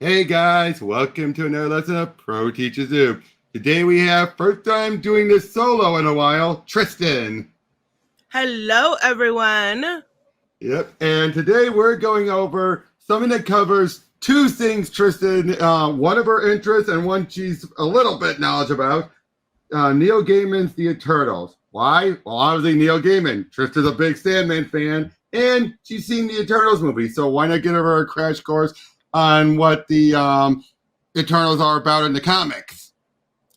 Hey guys, welcome to another lesson of Pro Teacher Zoom. Today we have first time doing this solo in a while, Tristan. Hello, everyone. Yep, and today we're going over something that covers two things, Tristan. One of her interests and one she's a little bit knowledgeable about. Neil Gaiman's The Eternals. Why? Well, obviously Neil Gaiman. Tristan's a big Sandman fan, and she's seen the Eternals movie, so why not give her a crash course on what the Eternals are about in the comics.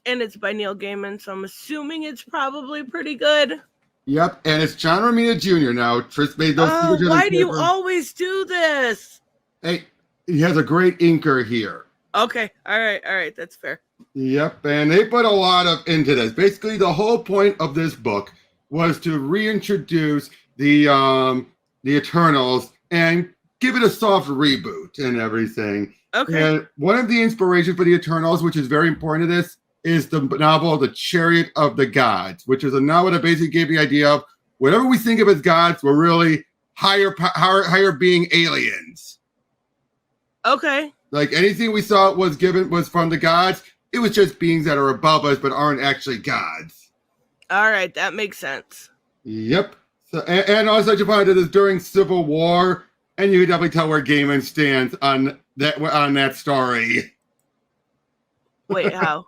And it's by Neil Gaiman, so I'm assuming it's probably pretty good. Yep, and it's John Romita Jr. now. Tris made those. Why do you always do this? Hey, he has a great inker here. Okay, all right, that's fair. Yep, and they put a lot into this. Basically, the whole point of this book was to reintroduce the Eternals and give it a soft reboot and everything. Okay. And one of the inspirations for the Eternals, which is very important to this, is the novel The Chariot of the Gods, which is a novel that basically gave the idea of whatever we think of as gods were really higher being aliens. Okay. Like anything we saw was from the gods. It was just beings that are above us but aren't actually gods. All right, that makes sense. Yep. So and also you find that is during Civil War, and you can definitely tell where Gaiman stands on that story. Wait, how?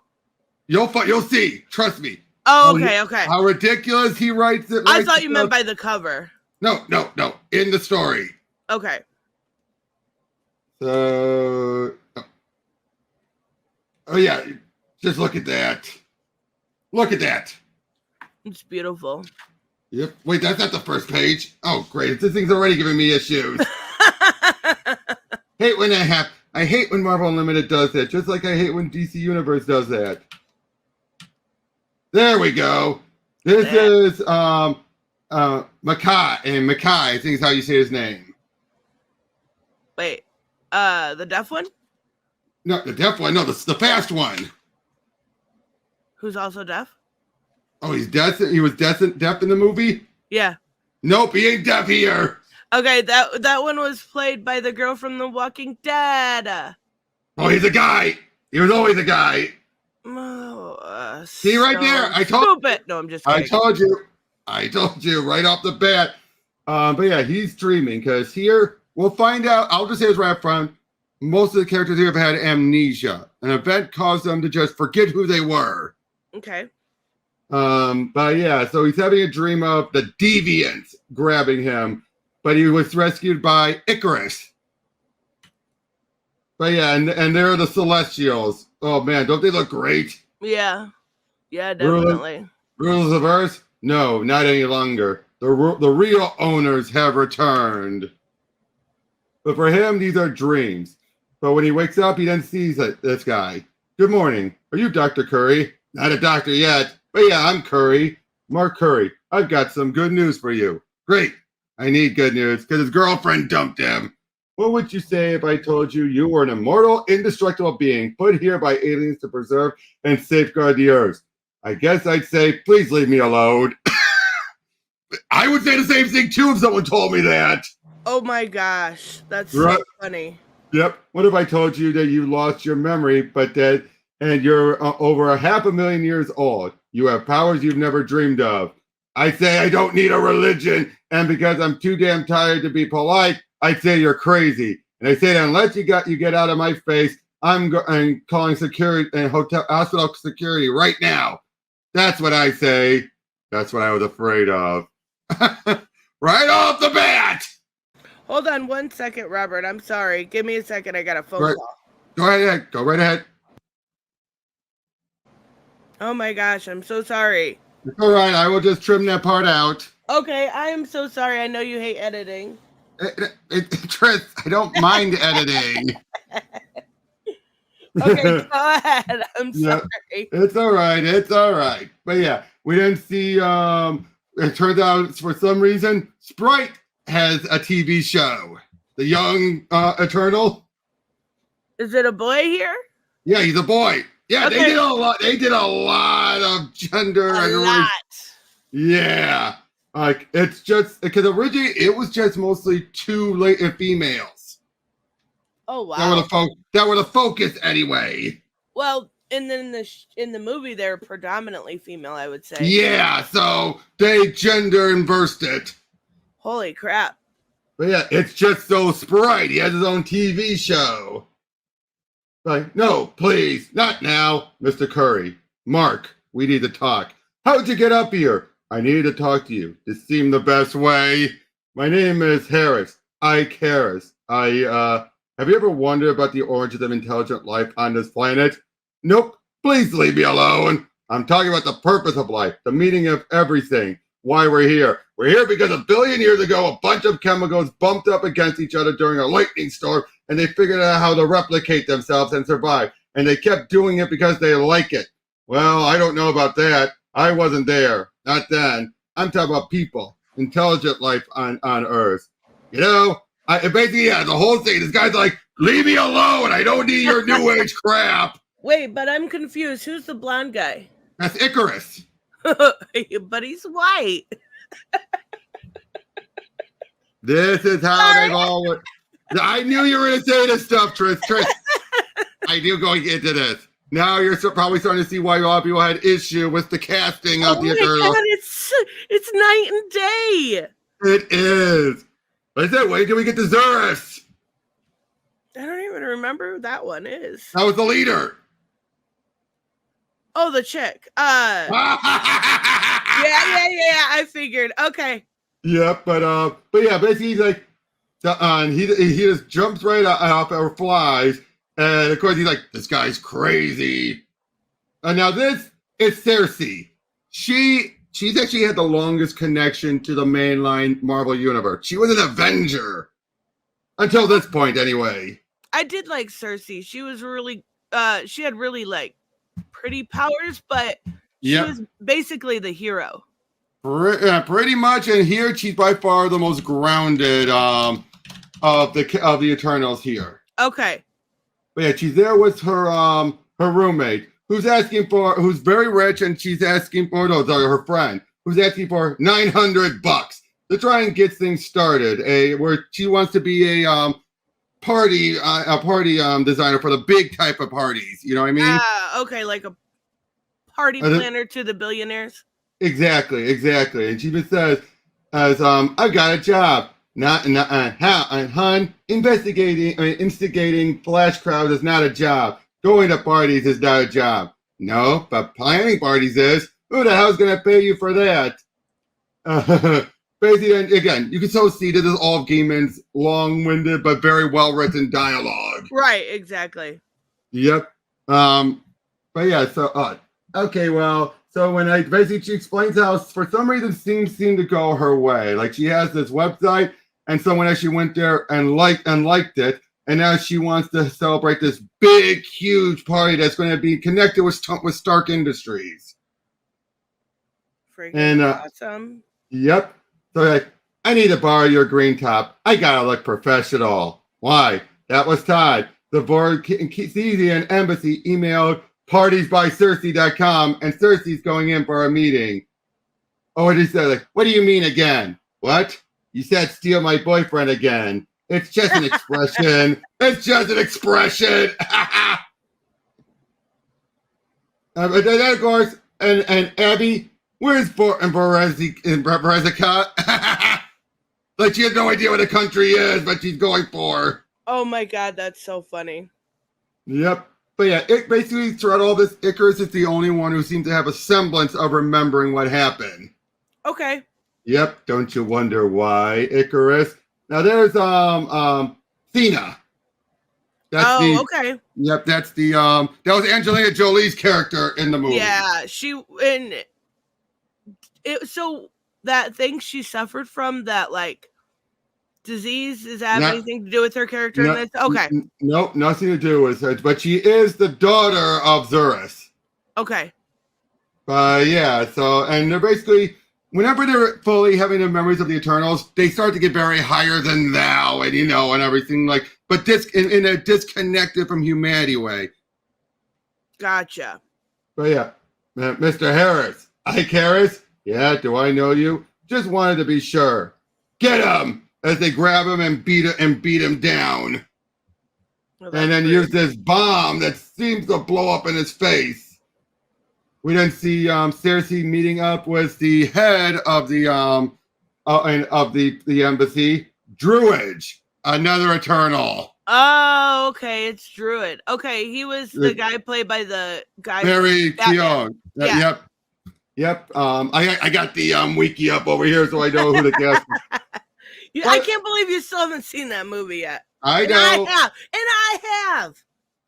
You'll see. Trust me. Oh, okay. How ridiculous he writes it. I thought you meant by the cover. No. In the story. Okay. So, oh yeah, just look at that. Look at that. It's beautiful. Yep. Wait, that's not the first page. Oh, great. This thing's already giving me issues. Hate when that happens. I hate when Marvel Unlimited does that, just like I hate when DC Universe does that. There we go. This is Makai, and Makai, I think is how you say his name. Wait, the deaf one? No, the deaf one. No, the fast one. Who's also deaf? Oh, he's deaf. He was deaf in the movie? Yeah. Nope, he ain't deaf here. Okay, that one was played by the girl from The Walking Dead. Oh, he's a guy. He was always a guy. Oh, see right there? I told you. No, I'm just kidding. I told you right off the bat. But yeah, he's dreaming because here we'll find out. I'll just say this right up front. Most of the characters here have had amnesia. An event caused them to just forget who they were. Okay. But yeah, so he's having a dream of the deviants grabbing him, but he was rescued by Icarus. But yeah, and they're the Celestials. Oh man, don't they look great? Yeah, definitely. Rulers of Earth? No, not any longer. The real owners have returned. But for him, these are dreams. But when he wakes up, he then sees this guy. Good morning. Are you Dr. Curry? Not a doctor yet. But yeah, I'm Curry. Mark Curry. I've got some good news for you. Great. I need good news because his girlfriend dumped him. What would you say if I told you you were an immortal, indestructible being put here by aliens to preserve and safeguard the Earth? I guess I'd say, please leave me alone. I would say the same thing too if someone told me that. Oh my gosh, that's so funny. Yep. What if I told you that you lost your memory, and you're over 500,000 years old? You have powers you've never dreamed of. I say I don't need a religion, and because I'm too damn tired to be polite, I'd say you're crazy. And I say that unless you get out of my face, I'm calling security and hospital security right now. That's what I say. That's what I was afraid of. Right off the bat. Hold on 1 second, Robert. I'm sorry. Give me a second. I got a phone call. Go ahead. Go right ahead. Oh my gosh, I'm so sorry. It's all right. I will just trim that part out. Okay, I am so sorry. I know you hate editing. Tris, I don't mind editing. Okay, go ahead. I'm sorry. It's all right. But yeah, we didn't see. It turns out for some reason, Sprite has a TV show. The Young Eternal. Is it a boy here? Yeah, he's a boy. Yeah, okay. They did a lot of gender. A lot. Yeah. Like, it's just because originally it was just mostly two females. Oh wow. That were the focus anyway. Well, and then in the movie they're predominantly female, I would say. Yeah, so they gender inversed it. Holy crap. But yeah, it's just so Sprite. He has his own TV show. Like, no, please, not now, Mr. Curry. Mark, we need to talk. How'd you get up here? I need to talk to you. This seemed the best way. My name is Harris. Ike Harris. Have you ever wondered about the origins of intelligent life on this planet? Nope. Please leave me alone. I'm talking about the purpose of life, the meaning of everything, why we're here. We're here because 1 billion years ago, a bunch of chemicals bumped up against each other during a lightning storm, and they figured out how to replicate themselves and survive. And they kept doing it because they like it. Well, I don't know about that. I wasn't there. Not then. I'm talking about people, intelligent life on Earth. You know, basically, yeah, the whole thing, this guy's like, leave me alone. I don't need your new age crap. Wait, but I'm confused. Who's the blonde guy? That's Icarus. But he's white. This is how they've always... I knew you were going to say this stuff, Tris. I knew going into this. Now you're probably starting to see why a lot of people had issue with the casting of the Eternals. God, it's night and day. It is. Like I said, wait till we get to Zurus. I don't even remember who that one is. That was the leader. Oh, the chick. Yeah. I figured. Okay. Yep, but yeah, basically he's like, he just jumps right off or flies, and of course he's like, this guy's crazy. And now this is Cersei. She's actually had the longest connection to the mainline Marvel universe. She was an Avenger until this point, anyway. I did like Cersei. She was really, she had really like pretty powers, but she was basically the hero. Pretty much, and here she's by far the most grounded of the Eternals here. Okay. But yeah, she's there with her roommate, who's very rich, and she's asking for her friend, who's asking for $900 to try and get things started. Where she wants to be a party designer for the big type of parties. You know what I mean? Okay, like a party planner to the billionaires. Exactly. And she just says, I've got a job. Hun, instigating flash crowds is not a job. Going to parties is not a job. No, but planning parties is. Who the hell's going to pay you for that? Basically, and again, you can so see this is all of Gaiman's long-winded but very well-written dialogue. Right, exactly. Yep. But yeah, so, okay, well, so when she explains how, for some reason, things seem to go her way. Like, she has this website, and someone actually went there and liked it, and now she wants to celebrate this big, huge party that's going to be connected with Stark Industries. Freaking awesome. Yep. So like, I need to borrow your green top. I gotta look professional. Why? That was Todd. The board Cersei and embassy emailed partiesbycersei.com, and Cersei's going in for a meeting. Oh, and he said, like, what do you mean again? What? You said steal my boyfriend again. It's just an expression. It's just an expression. But then, of course, and Abby, where's Berezika? Like, she has no idea what a country is, but she's going for. Oh my God, that's so funny. Yep. But yeah, basically, throughout all this, Icarus is the only one who seems to have a semblance of remembering what happened. Okay. Yep. Don't you wonder why, Icarus? Now there's Thena. Okay. Yep, that's that was Angelina Jolie's character in the movie. Yeah, so that thing she suffered from, that like disease, does that have anything to do with her character in this? Okay. Nope, nothing to do with her, but she is the daughter of Zurus. Okay. Yeah, so, and they're basically, whenever they're fully having the memories of the Eternals, they start to get very higher than thou, and and everything, like, but in a disconnected from humanity way. Gotcha. But yeah, Mr. Harris. Ike Harris? Yeah, do I know you? Just wanted to be sure. Get him! As they grab him and beat him down. Well, and then use this bomb that seems to blow up in his face. We then see Cersei meeting up with the head of the embassy, Druid, another Eternal. Oh, okay, it's Druid. Okay, he was the guy played by the guy Barry Keoghan. Yeah. Yep. I got the wiki up over here, so I know who the cast is. I can't believe you still haven't seen that movie yet. I know. I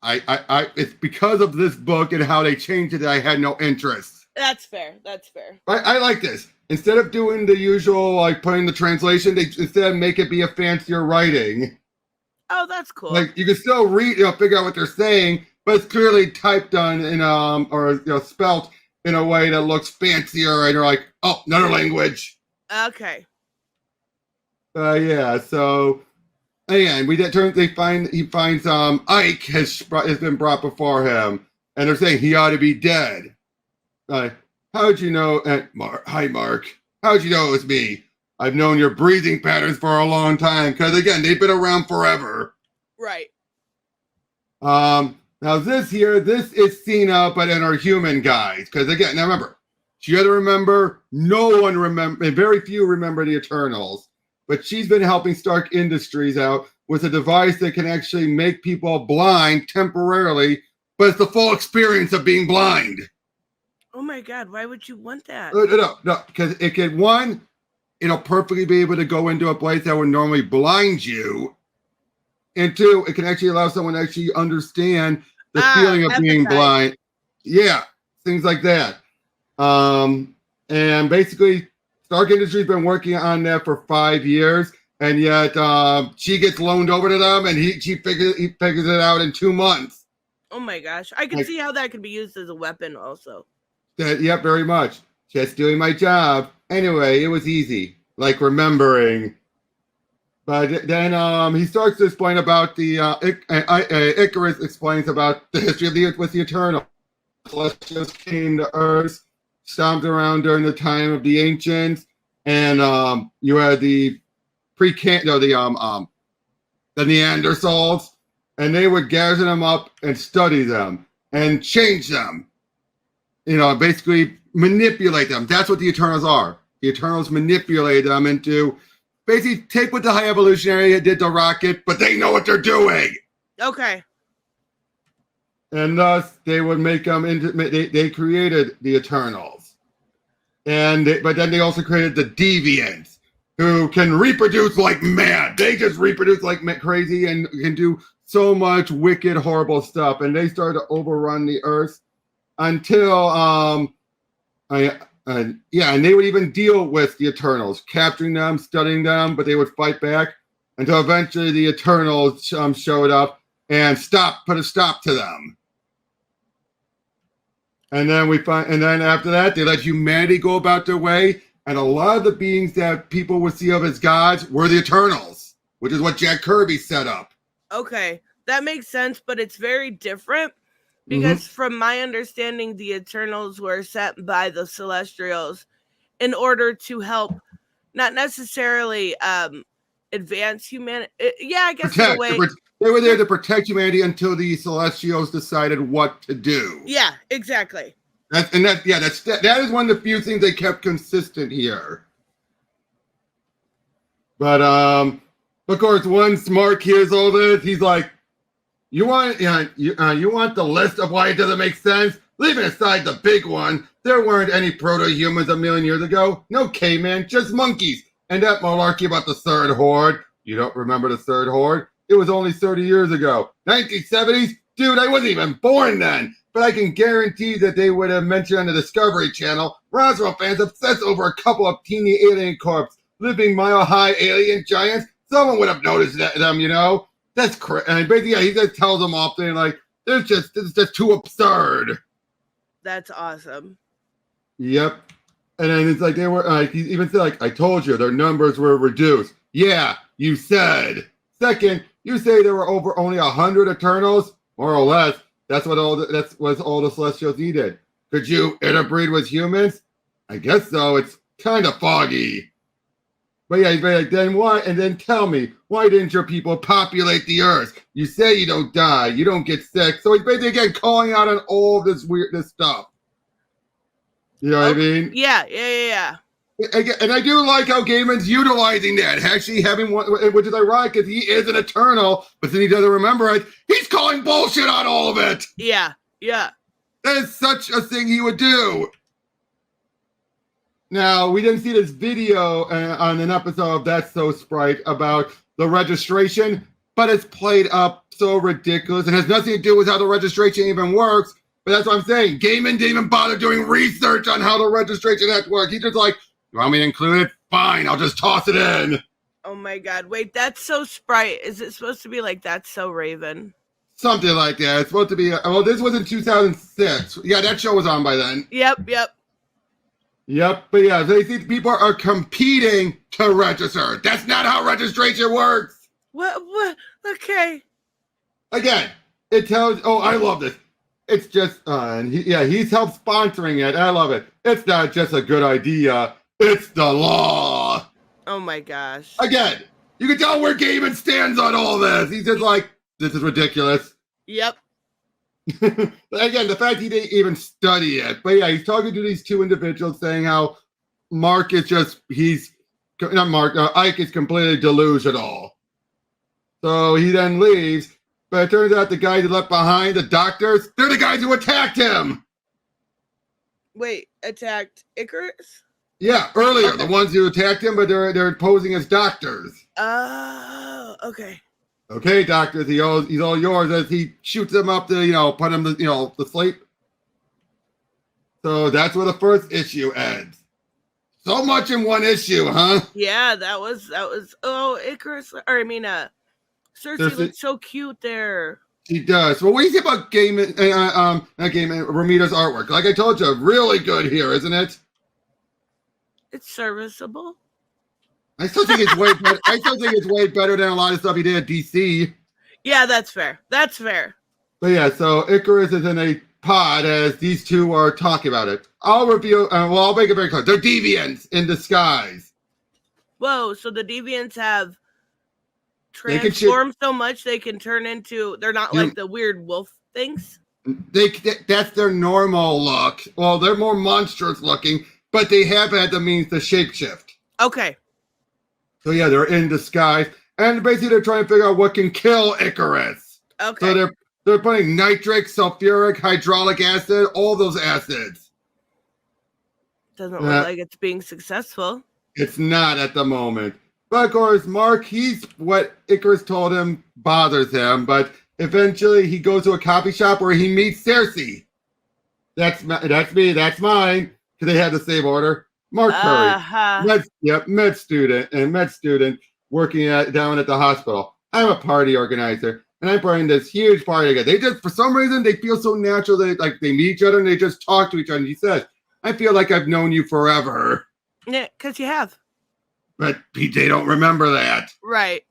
have. It's because of this book and how they changed it that I had no interest. That's fair. I like this. Instead of doing the usual, like putting the translation, they instead make it be a fancier writing. Oh, that's cool. Like you can still read, figure out what they're saying, but it's clearly typed on in or spelt in a way that looks fancier, and you're like, oh, another language. Okay. Yeah. So, and he finds Ike has been brought before him, and they're saying he ought to be dead. How'd you know? Hi, Mark. How'd you know it was me? I've known your breathing patterns for a long time, because again, they've been around forever. Right. Now this is Cena, but in our human guise. Because again, now remember, you got to remember, no one remember, and very few remember the Eternals. But she's been helping Stark Industries out with a device that can actually make people blind temporarily, but it's the full experience of being blind. Oh my God, why would you want that? No, because it can, it'll perfectly be able to go into a place that would normally blind you. And two, it can actually allow someone to actually understand the feeling of being blind. Yeah, things like that. And basically, Stark Industries been working on that for 5 years, and yet she gets loaned over to them, and he figures it out in 2 months. Oh my gosh, I can see how that could be used as a weapon, also. Yeah, very much. Just doing my job. Anyway, it was easy, like remembering. But then he starts to explain about the Icarus explains about the history of the Eternal. Celestials came to Earth, stomped around during the time of the ancients, and you had the the Neanderthals, and they would gather them up and study them and change them. Basically manipulate them. That's what the Eternals are. The Eternals manipulate them into basically take what the High Evolutionary did to Rocket, but they know what they're doing. Okay. And thus they would make them into. They created the Eternals, but then they also created the Deviants, who can reproduce like mad. They just reproduce like crazy and can do so much wicked, horrible stuff. And they started to overrun the Earth until and they would even deal with the Eternals, capturing them, studying them, but they would fight back until eventually the Eternals showed up and put a stop to them. And then after that, they let humanity go about their way, and a lot of the beings that people would see of as gods were the Eternals, which is what Jack Kirby set up. Okay, that makes sense, but it's very different. Because from my understanding, the Eternals were set by the Celestials in order to help, not necessarily advance humanity. Yeah, I guess in a way. They were there to protect humanity until the Celestials decided what to do. Yeah, exactly. That is one of the few things they kept consistent here. But of course, once Mark hears all this, he's like, You want the list of why it doesn't make sense? Leaving aside the big one, there weren't any proto-humans a million years ago. No caveman, just monkeys. And that malarkey about the third horde. You don't remember the third horde? It was only 30 years ago. 1970s? Dude, I wasn't even born then. But I can guarantee that they would have mentioned on the Discovery Channel, Roswell fans obsessed over a couple of teeny alien corpses, living mile-high alien giants. Someone would have noticed them, That's crazy. And basically, he just tells them often, like, this is just too absurd. That's awesome. Yep. And then it's like they were, he even said, like, I told you, their numbers were reduced. Yeah, you said. Second, you say there were only 100 Eternals, more or less. That's what all the Celestials needed. Could you interbreed with humans? I guess so. It's kind of foggy. But yeah, he's like, then why? And then tell me, why didn't your people populate the earth? You say you don't die, you don't get sick. So he's basically again calling out on all this stuff. You know what I mean? Yeah. And I do like how Gaiman's utilizing that, actually having one, which is ironic because he is an Eternal, but then he doesn't remember it. He's calling bullshit on all of it. Yeah. That is such a thing he would do. Now, we didn't see this video on an episode of That's So Sprite about the registration, but it's played up so ridiculous and has nothing to do with how the registration even works. But that's what I'm saying. Gaiman didn't even bother doing research on how the registration act works. He's just like, you want me to include it? Fine, I'll just toss it in. Oh my God. Wait, That's So Sprite. Is it supposed to be like That's So Raven? Something like that. It's supposed to be, well, this was in 2006. Yeah, that show was on by then. Yep. But yeah, they think people are competing to register. That's not how registration works. What? Okay. Again, it tells, oh, I love this. It's just, he's helped sponsoring it. I love it. It's not just a good idea. It's the law. Oh my gosh. Again, you can tell where Gaiman stands on all this. He's just like, this is ridiculous. Yep. Again, the fact he didn't even study it. But yeah, he's talking to these two individuals saying how Ike is completely delusional. So he then leaves. But it turns out the guys he left behind, the doctors, they're the guys who attacked him. Wait, attacked Icarus? Yeah, earlier, the ones who attacked him, but they're posing as doctors. Oh, okay. Okay, doctors, he's all yours as he shoots them up to, put him to sleep. So that's where the first issue ends. So much in one issue, huh? Yeah, that was, Icarus, Cersei looks so cute there. She does. Well, what do you think about Gaiman, Romita's artwork? Like I told you, really good here, isn't it? It's serviceable. I still think it's way better. I still think it's way better than a lot of stuff he did at DC. Yeah, that's fair. But yeah, so Icarus is in a pod as these two are talking about it. I'll review. I'll make it very clear. They're deviants in disguise. Whoa! So the deviants have transformed so much they can turn into. They're not like the weird wolf things. That's their normal look. Well, they're more monstrous looking, but they have had the means to shapeshift. Okay. So yeah, they're in disguise, and basically they're trying to figure out what can kill Icarus. Okay. So they're putting nitric, sulfuric, hydraulic acid, all those acids. Doesn't look like it's being successful. It's not at the moment. But of course, Mark, what Icarus told him bothers him, but eventually he goes to a coffee shop where he meets Cersei. That's me, that's mine, because they had the same order. Mark Curry, med student working down at the hospital. I'm a party organizer, and I'm planning this huge party again. They just, for some reason, they feel so natural that they meet each other and they just talk to each other. And he says, I feel like I've known you forever. Yeah, because you have. But they don't remember that. Right.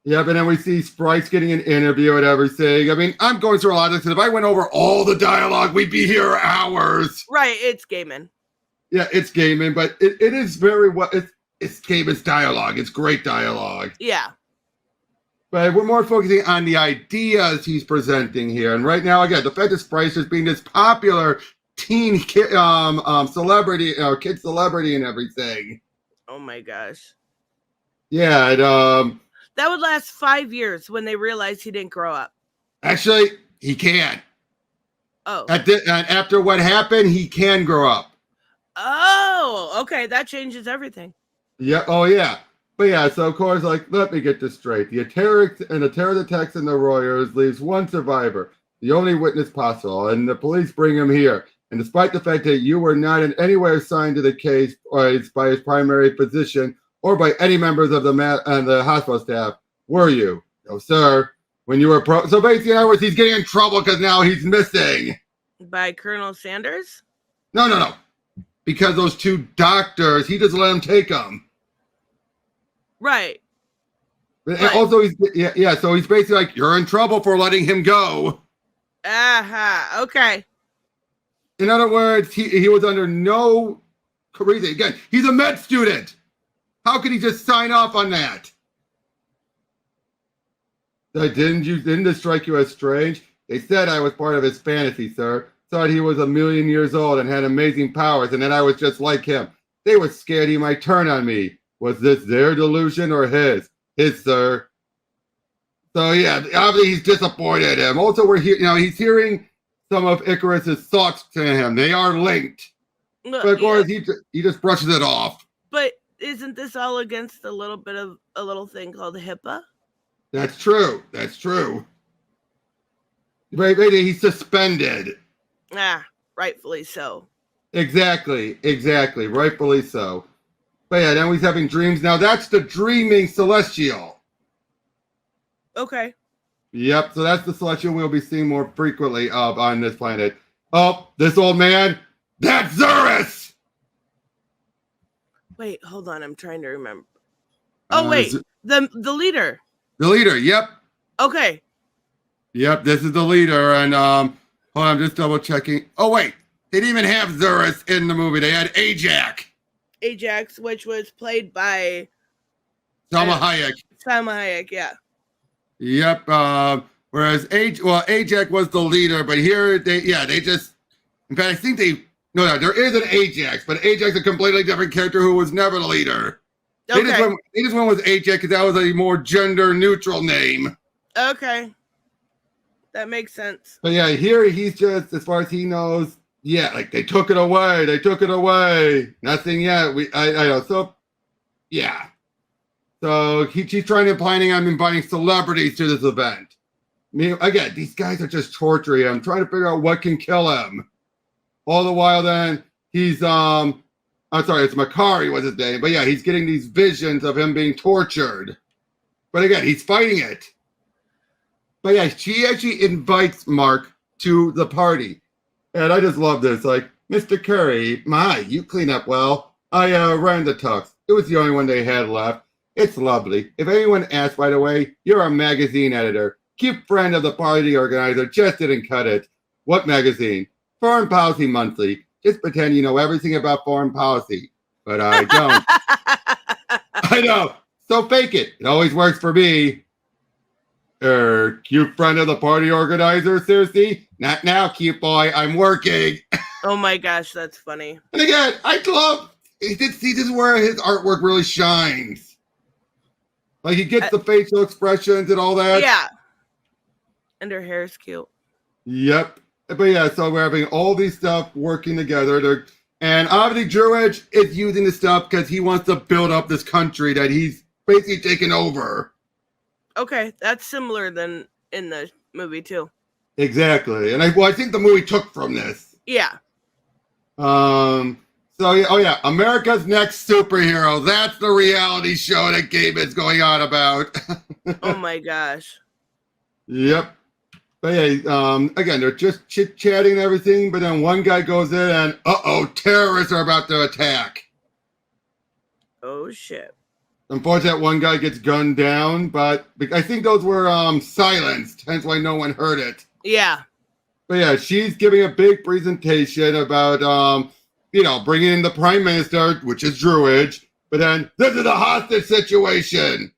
Yeah, but then we see Sprite's getting an interview and everything. I mean, I'm going through a lot of this. If I went over all the dialogue, we'd be here hours. Right, it's Gaiman. Yeah, it's Gaiman, but it is very well. It's Gaiman's dialogue. It's great dialogue. Yeah. But we're more focusing on the ideas he's presenting here. And right now, again, the fact that Sprite is being this popular teen kid, celebrity, kid celebrity and everything. Oh my gosh. Yeah, that would last 5 years when they realized he didn't grow up. Actually, he can. Oh. And after what happened, he can grow up. Oh, okay. That changes everything. Yeah. Oh, yeah. But yeah, so of course, let me get this straight. The terror attacks in the Royers leaves one survivor, the only witness possible, and the police bring him here. And despite the fact that you were not in any way assigned to the case by his primary physician or by any members of the hospital staff, were you? No, sir. When you were so basically, in other words, he's getting in trouble because now he's missing. By Colonel Sanders? No. Because those two doctors, he just let them take them. Right. And also, so he's basically like, you're in trouble for letting him go. Aha, okay. In other words, he was under no reason. Again, he's a med student. How could he just sign off on that? Didn't this strike you as strange? They said I was part of his fantasy, sir. Thought he was 1,000,000 years old and had amazing powers, and then I was just like him. They were scared he might turn on me. Was this their delusion or his? His, sir. So yeah, obviously he's disappointed him. Also, he's hearing some of Icarus's thoughts to him. They are linked. But of course, he just brushes it off. But isn't this all against a little thing called HIPAA? That's true. That's true. But he's suspended. Rightfully so. Exactly. Rightfully so. But yeah, now he's having dreams. Now that's the dreaming celestial. Okay. Yep, so that's the celestial we'll be seeing more frequently on this planet. Oh, this old man, that's Zurus! Wait, hold on, I'm trying to remember. Oh, wait, the leader. The leader, yep. Okay. Yep, this is the leader, and hold on, I'm just double checking. Oh, wait, they didn't even have Zurus in the movie. They had Ajax. Ajax, which was played by... Salma Hayek. Salma Hayek, yeah. Yep. Whereas Ajax was the leader, but here they just. In fact, I think there is an Ajax, but Ajax is a completely different character who was never the leader. Okay. They just went with Ajax because that was a more gender neutral name. Okay. That makes sense. But yeah, here he's just, as far as he knows, yeah, like they took it away. Nothing yet. I know. So yeah. So she's planning on inviting celebrities to this event. I mean, again, these guys are just torturing him, trying to figure out what can kill him. All the while, then he's I'm sorry, it's Makari was his name, but yeah, he's getting these visions of him being tortured. But again, he's fighting it. But yeah, she actually invites Mark to the party, and I just love this. Like, Mr. Curry, you clean up well. I ran the tux. It was the only one they had left. It's lovely. If anyone asks, by the way, you're a magazine editor. Cute friend of the party organizer just didn't cut it. What magazine? Foreign Policy Monthly. Just pretend you know everything about foreign policy. But I don't. I know. So fake it. It always works for me. Cute friend of the party organizer, seriously? Not now, cute boy. I'm working. Oh my gosh, that's funny. And again, I love. This is where his artwork really shines. Like, he gets the facial expressions and all that. Yeah. And her hair is cute. Yep. But yeah, so we're having all these stuff working together. And obviously, Druid is using this stuff because he wants to build up this country that he's basically taken over. Okay, that's similar than in the movie, too. Exactly. And I think the movie took from this. Yeah. So, yeah, America's Next Superhero. That's the reality show that Gaiman's going on about. Oh, my gosh. Yep. But yeah, again, they're just chit-chatting and everything, but then one guy goes in and, terrorists are about to attack. Oh, shit. Unfortunately, that one guy gets gunned down, but I think those were silenced, hence why no one heard it. Yeah. But yeah, she's giving a big presentation about, bringing in the prime minister, which is Druid, but then this is a hostage situation.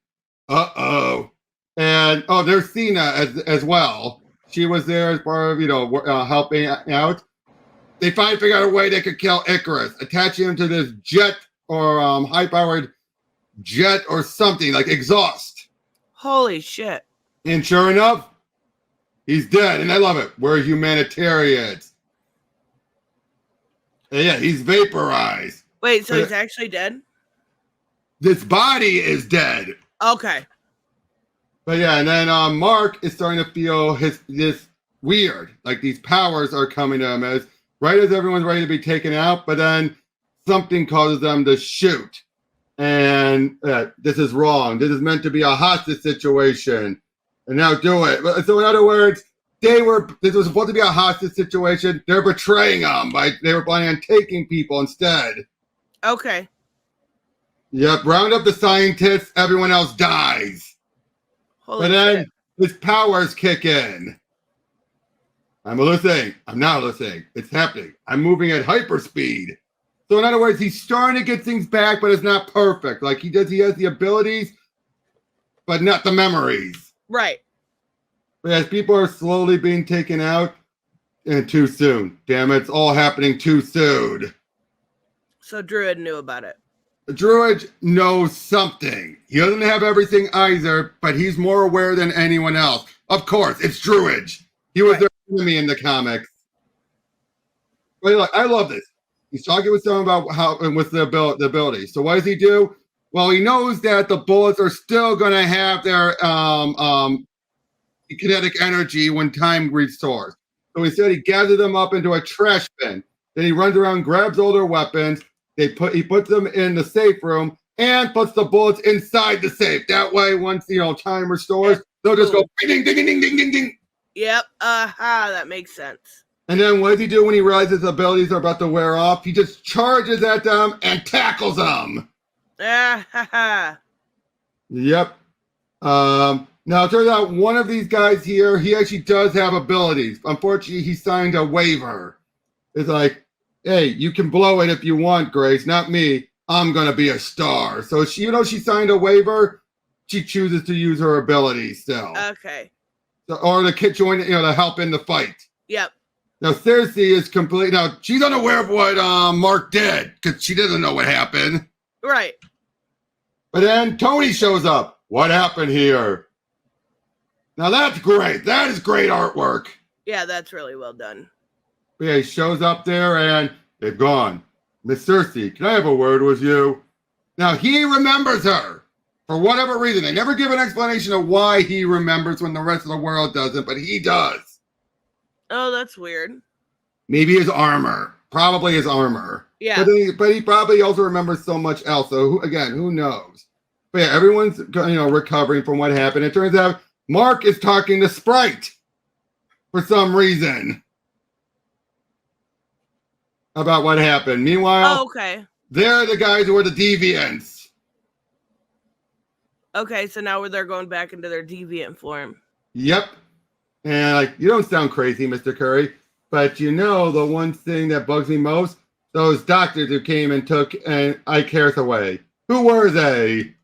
Uh-oh. And, there's Cena as well. She was there as part of, helping out. They finally figured out a way they could kill Icarus, attaching him to this jet or high-powered jet or something, like exhaust. Holy shit. And sure enough, he's dead. And I love it. We're humanitarians. And yeah, he's vaporized. Wait, so he's actually dead? This body is dead. Okay. But yeah, and then Mark is starting to feel this weird, like these powers are coming to him as everyone's ready to be taken out, but then something causes them to shoot. And this is wrong. This is meant to be a hostage situation. And now do it. So in other words, this was supposed to be a hostage situation. They're betraying them. They were planning on taking people instead. Okay. Yep, round up the scientists, everyone else dies. Holy but then shit. his powers kick in. I'm listening. I'm not listening. It's happening. I'm moving at hyperspeed. So in other words, he's starting to get things back, but it's not perfect. Like he has the abilities, but not the memories. Right. But as people are slowly being taken out, and too soon. Damn it, it's all happening too soon. So Druid knew about it. The Druid knows something. He doesn't have everything either, but he's more aware than anyone else. Of course, it's Druid. He was their enemy in the comics. But look, I love this. He's talking with someone about how and with the ability. So what does he do? Well, he knows that the bullets are still going to have their kinetic energy when time restores. So instead, he gathers them up into a trash bin. Then he runs around, grabs all their weapons. He puts them in the safe room and puts the bullets inside the safe. That way, once time restores, they'll just go ding, ding, ding, ding, ding, ding, ding. Yep. That makes sense. And then what does he do when he realizes his abilities are about to wear off? He just charges at them and tackles them. Yep. Now, it turns out one of these guys here, he actually does have abilities. Unfortunately, he signed a waiver. It's like, hey, you can blow it if you want, Grace, not me. I'm going to be a star. So, she signed a waiver. She chooses to use her abilities still. Okay. So, or to join, to help in the fight. Yep. Now, Cersei is complete. Now, she's unaware of what Mark did because she doesn't know what happened. Right. But then Tony shows up. What happened here? Now that's great. That is great artwork. Yeah, that's really well done. But yeah, he shows up there and they've gone. Miss Cersei, can I have a word with you? Now he remembers her for whatever reason. They never give an explanation of why he remembers when the rest of the world doesn't, but he does. Oh, that's weird. Maybe his armor. Probably his armor. Yeah. But he probably also remembers so much else. So who knows? But yeah, everyone's recovering from what happened. It turns out Mark is talking to Sprite for some reason about what happened. Meanwhile, they're the guys who are the deviants. Okay, so now they're going back into their deviant form. Yep. And you don't sound crazy, Mr. Curry, but the one thing that bugs me most, those doctors who came and took Icarus away. Who were they?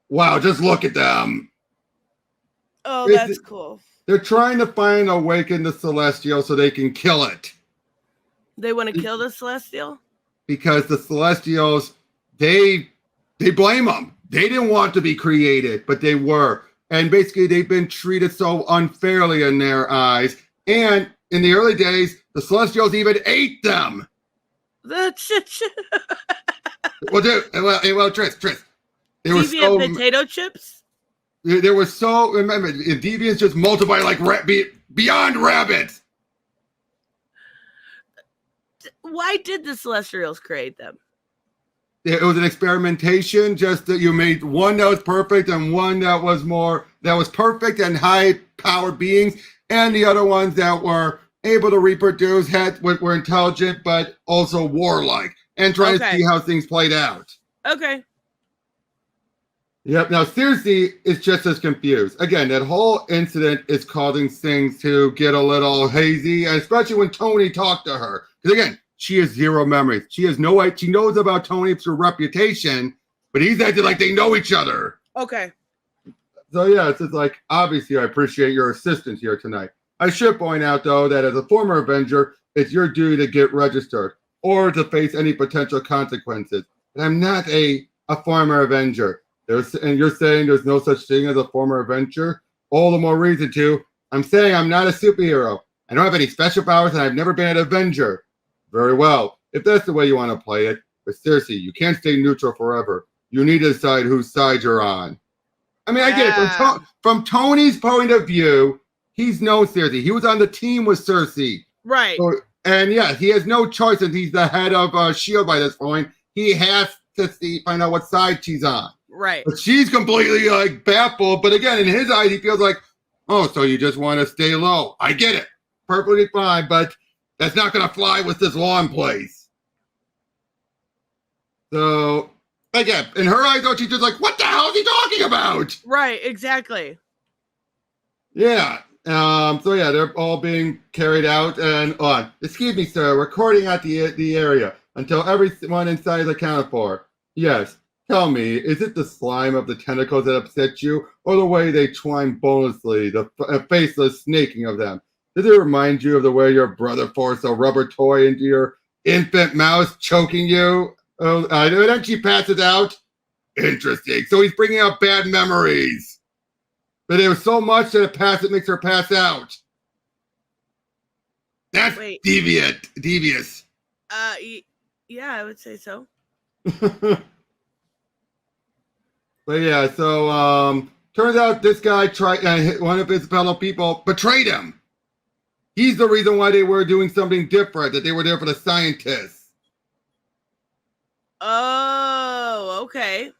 Wow, just look at them. Oh, that's cool. They're trying to find awaken the Celestial so they can kill it. They want to kill the Celestial? Because the Celestials, they blame them. They didn't want to be created, but they were. And basically, they've been treated so unfairly in their eyes. And in the early days, the Celestials even ate them. That's Well, Tris. They were deviant potato chips? There was remember, deviants just multiply like beyond rabbits. Why did the Celestials create them? It was an experimentation, just that you made one that was perfect and one that was perfect and high-powered beings, and the other ones that were able to reproduce, were intelligent, but also warlike, and trying to see how things played out. Okay. Yep. Now, Cersei is just as confused. Again, that whole incident is causing things to get a little hazy, and especially when Tony talked to her. Because again, she has zero memories. She has no idea. She knows about Tony through reputation, but he's acting like they know each other. Okay. So yeah, it's just obviously I appreciate your assistance here tonight. I should point out though that as a former Avenger, it's your duty to get registered or to face any potential consequences. And I'm not a former Avenger. And you're saying there's no such thing as a former Avenger? All the more reason to. I'm saying I'm not a superhero. I don't have any special powers, and I've never been an Avenger. Very well. If that's the way you want to play it. But seriously, you can't stay neutral forever. You need to decide whose side you're on. I mean, I get it. From Tony's point of view, he's known Cersei. He was on the team with Cersei. Right. So, and yeah, he has no choice since he's the head of S.H.I.E.L.D. by this point. He has to find out what side she's on. Right. But she's completely baffled. But again, in his eyes, he feels like, oh, so you just want to stay low. I get it. Perfectly fine, but that's not going to fly with this law in place. So, again, in her eyes, though, she's just like, what the hell is he talking about? Right, exactly. Yeah. So, yeah, they're all being carried out and on. Excuse me, sir, recording at the area. until everyone inside is accounted for. Yes, tell me, is it the slime of the tentacles that upset you, or the way they twine bonelessly, the faceless snaking of them? Does it remind you of the way your brother forced a rubber toy into your infant mouth, choking you? Oh, and then she passes out. Interesting. So he's bringing out bad memories. But it was so much that it makes her pass out. That's devious. Yeah, I would say so. But yeah, so turns out this guy one of his fellow people betrayed him. He's the reason why they were doing something different, that they were there for the scientists. Oh, okay.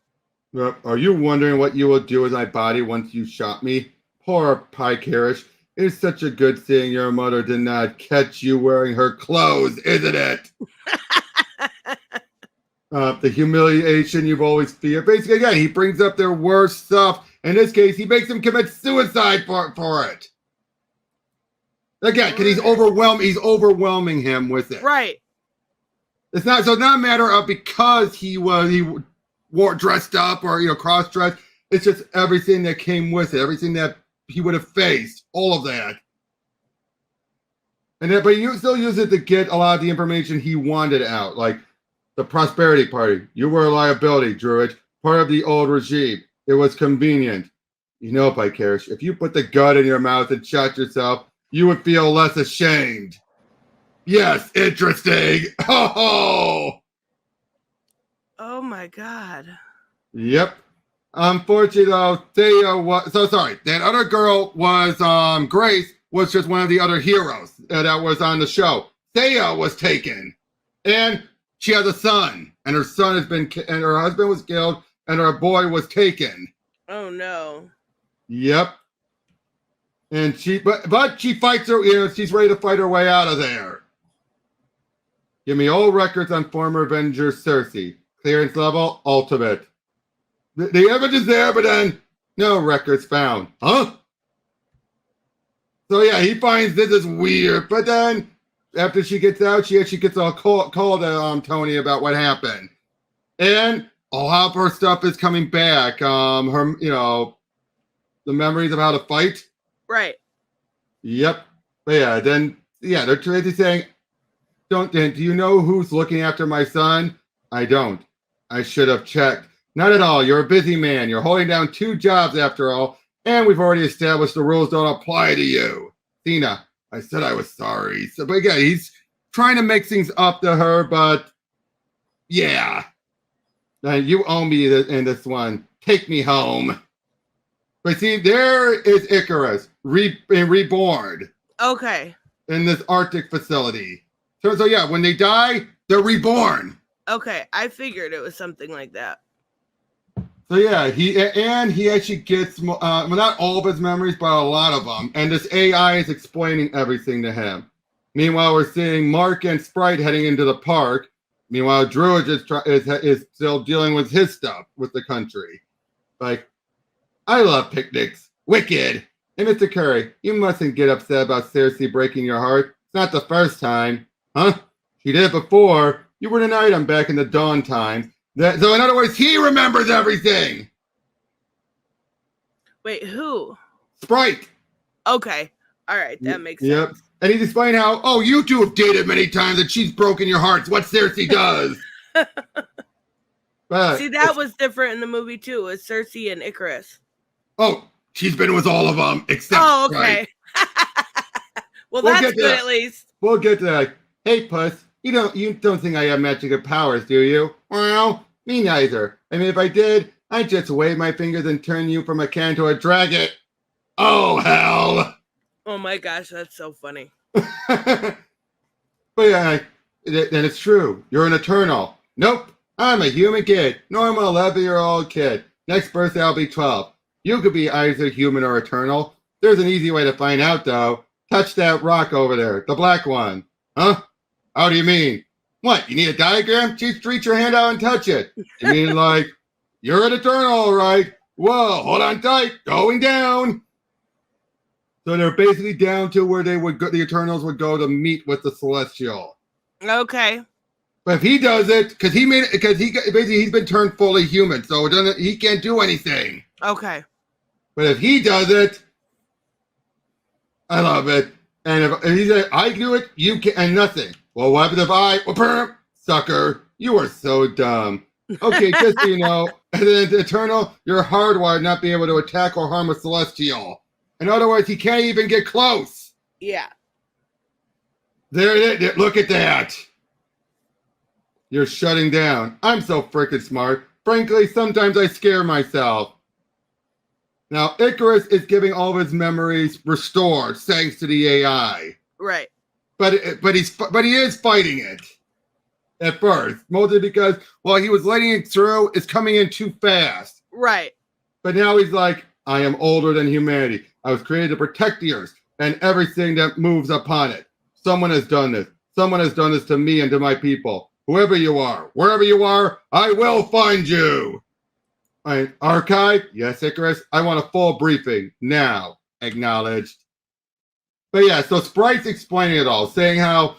Are you wondering what you will do with my body once you shot me? Poor Picarish. It's such a good thing your mother did not catch you wearing her clothes, isn't it? The humiliation you've always feared. Basically, again, he brings up their worst stuff. In this case, he makes them commit suicide for it. Again, because he's overwhelming him with it. Right. It's not a matter of because he wore dressed up or cross-dressed. It's just everything that came with it, everything that he would have faced, all of that. But you still use it to get a lot of the information he wanted out, like the Prosperity Party. You were a liability, Druid, part of the old regime. It was convenient. You know, Picarish, if you put the gun in your mouth and shot yourself, you would feel less ashamed. Yes, interesting. Oh my God. Yep. Unfortunately, though, Thea was sorry. That other girl was Grace was just one of the other heroes that was on the show. Thea was taken, and she has a son, and her son has been, and her husband was killed, and her boy was taken. Oh no. Yep. And but she fights her. She's ready to fight her way out of there. Give me all records on former Avenger Cersei. Clearance level ultimate. The evidence is there, but then no records found. Huh? So yeah, he finds this is weird, but then after she gets out, she actually gets a call to Tony about what happened, and all of her stuff is coming back. Her the memories of how to fight. Right. Yep. But yeah, they're crazy saying, do you know who's looking after my son? I don't. I should have checked. Not at all. You're a busy man. You're holding down 2 jobs after all, and we've already established the rules don't apply to you. Tina, I said I was sorry. So, but again, he's trying to make things up to her, but yeah. You owe me in this one. Take me home. But see, there is Icarus, reborn. Okay. In this Arctic facility. So yeah, when they die, they're reborn. Okay, I figured it was something like that. So yeah, he actually gets not all of his memories, but a lot of them. And this AI is explaining everything to him. Meanwhile, we're seeing Mark and Sprite heading into the park. Meanwhile, Druid is still dealing with his stuff with the country. Like, I love picnics. Wicked. And Mr. Curry, you mustn't get upset about Cersei breaking your heart. It's not the first time. Huh? She did it before. You were an item back in the dawn time. So in other words, he remembers everything. Wait, who? Sprite. Okay. All right, that makes sense. Yep. And he's explaining how, you two have dated many times and she's broken your hearts. What Cersei does. But see, that was different in the movie too. It was Cersei and Icarus. Oh, she's been with all of them except okay. Well, that's good at least. We'll get to that. Hey, Puss, you don't think I have magical powers, do you? Well, me neither. I mean, if I did, I'd just wave my fingers and turn you from a can to a dragon. Oh, hell. Oh my gosh, that's so funny. But yeah, then it's true. You're an Eternal. Nope. I'm a human kid. Normal 11-year-old kid. Next birthday, I'll be 12. You could be either human or Eternal. There's an easy way to find out, though. Touch that rock over there, the black one. Huh? How do you mean? What, you need a diagram? Just reach your hand out and touch it. You mean like, you're an Eternal, right? Whoa, hold on tight. Going down. So they're basically down to where the Eternals would go to meet with the Celestial. Okay. But if he does it, because basically he's been turned fully human, so he can't do anything. Okay. But if he does it, I love it. And if he said, I do it, you can, and nothing. Well, what happens if I, sucker, you are so dumb. Okay, just so you know, and then Eternal, you're hardwired not be able to attack or harm a Celestial. In other words, he can't even get close. Yeah. There it is. Look at that. You're shutting down. I'm so freaking smart. Frankly, sometimes I scare myself. Now, Icarus is giving all of his memories restored thanks to the AI. Right. But he is fighting it at first, mostly because while he was letting it through, it's coming in too fast. Right. But now he's like, I am older than humanity. I was created to protect the Earth and everything that moves upon it. Someone has done this. Someone has done this to me and to my people. Whoever you are, wherever you are, I will find you. Archive? Yes, Icarus. I want a full briefing now. Acknowledged. But yeah, so Sprite's explaining it all, saying how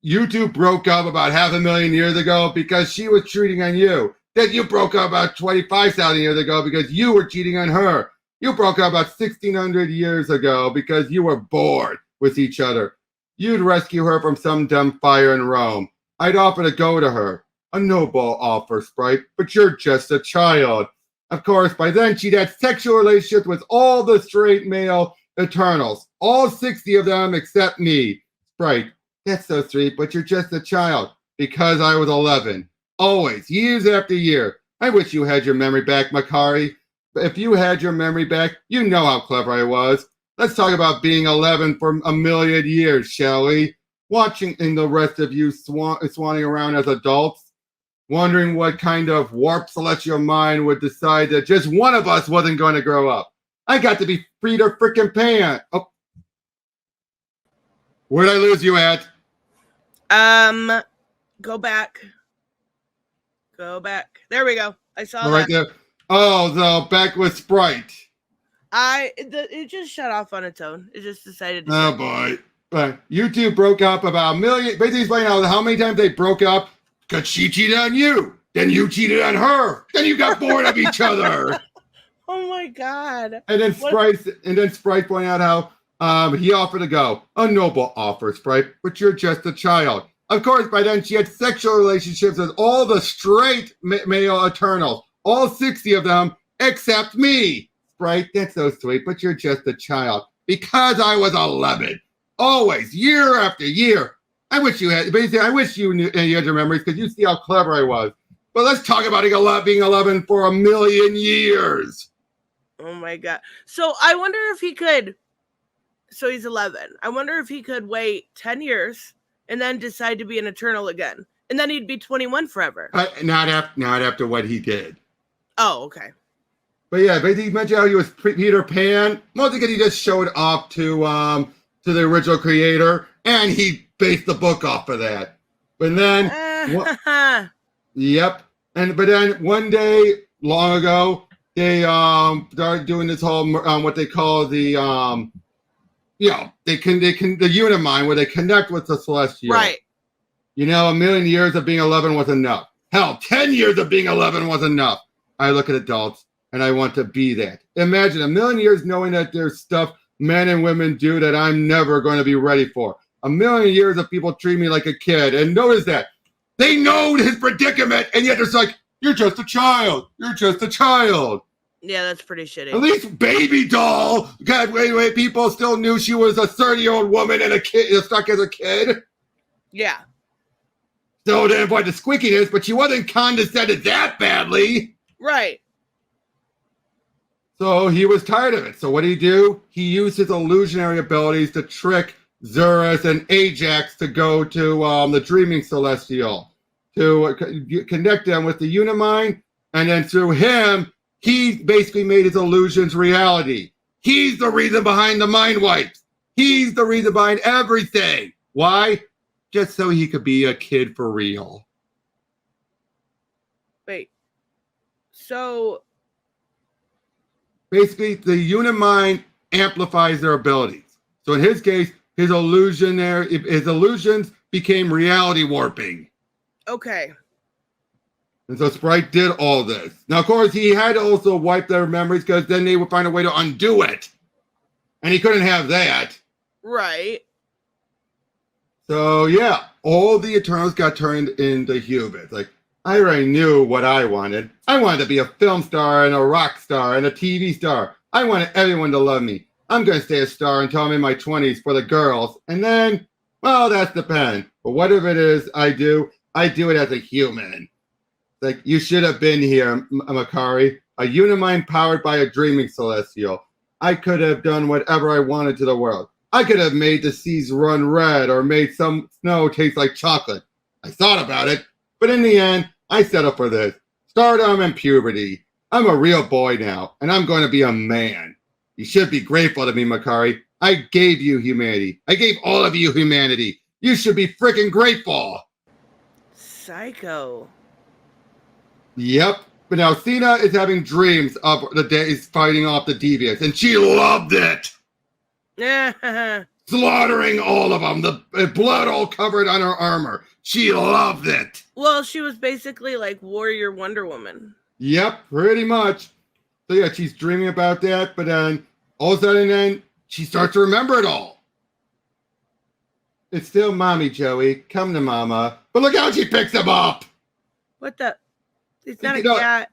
you two broke up about 500,000 years ago because she was cheating on you. Then you broke up about 25,000 years ago because you were cheating on her. You broke up about 1,600 years ago because you were bored with each other. You'd rescue her from some dumb fire in Rome. I'd offer to go to her. A noble offer, Sprite, but you're just a child. Of course, by then she'd had sexual relationships with all the straight male Eternals. All 60 of them except me. Sprite, that's so sweet, but you're just a child. Because I was 11. Always, years after year. I wish you had your memory back, Makari. But if you had your memory back, you know how clever I was. Let's talk about being 11 for a million years, shall we? Watching the rest of you swanning around as adults, wondering what kind of warped celestial mind would decide that just one of us wasn't going to grow up. I got to be Peter frickin' Pan. Oh. Where'd I lose you at? Go back. Go back. There we go. I saw that. Right there. Oh, so back with Sprite. It just shut off on its own. It just decided to. Oh boy. You two broke up about a million. Basically explaining how many times they broke up because she cheated on you. Then you cheated on her. Then you got bored of each other. Oh my god. And then Sprite pointed out how he offered to go. A noble offer, Sprite, but you're just a child. Of course, by then she had sexual relationships with all the straight male Eternals. All 60 of them except me. Sprite, that's so sweet, but you're just a child. Because I was 11. Always, year after year. I wish you had, basically, I wish you knew you had your memories because you see how clever I was. But let's talk about being 11 for a million years. Oh my god. So I wonder if he could, so he's 11. I wonder if he could wait 10 years and then decide to be an Eternal again. And then he'd be 21 forever. Not after what he did. Oh, okay. But yeah, basically he mentioned how he was Peter Pan. Mostly because he just showed up to the original creator, and he based the book off of that. But then, yep. But then one day, long ago, they started doing this whole what they call the the Unimind, where they connect with the Celestial. Right. You know, a million years of being 11 was enough. Hell, 10 years of being 11 was enough. I look at adults, and I want to be that. Imagine a million years knowing that there's stuff men and women do that I'm never going to be ready for. A million years of people treat me like a kid. And notice that. They know his predicament, and yet it's like, you're just a child. You're just a child. Yeah, that's pretty shitty. At least Baby Doll, God, wait, people still knew she was a 30-year-old woman and a kid, stuck as a kid. Yeah. Still didn't avoid the squeakiness, but she wasn't condescended that badly. Right. So he was tired of it. So what did he do? He used his illusionary abilities to trick Zurus and Ajax to go to the Dreaming Celestial, to connect them with the Unimind, and then through him, he basically made his illusions reality. He's the reason behind the mind wipes. He's the reason behind everything. Why? Just so he could be a kid for real. Wait. So basically, the Unimind amplifies their abilities. So in his case, his illusions became reality warping. Okay. And so Sprite did all this. Now, of course, he had to also wipe their memories because then they would find a way to undo it. And he couldn't have that. Right. So, yeah, all the Eternals got turned into humans. Like, I already knew what I wanted. I wanted to be a film star and a rock star and a TV star. I wanted everyone to love me. I'm going to stay a star until I'm in my 20s for the girls. And then, well, that's depends. But whatever it is I do it as a human. Like, you should have been here, Makari. A unimind powered by a dreaming celestial. I could have done whatever I wanted to the world. I could have made the seas run red or made some snow taste like chocolate. I thought about it, but in the end, I set up for this. Stardom and puberty. I'm a real boy now, and I'm going to be a man. You should be grateful to me, Makari. I gave you humanity. I gave all of you humanity. You should be freaking grateful. Psycho. Yep. But now Cena is having dreams of the days fighting off the deviants, and she loved it. Slaughtering all of them, the blood all covered on her armor. She loved it. Well, she was basically like Warrior Wonder Woman. Yep, pretty much. So yeah, she's dreaming about that, but then all of a sudden then she starts to remember it all. It's still Mommy, Joey. Come to Mama. But look how she picks him up. What the? It's not a cat.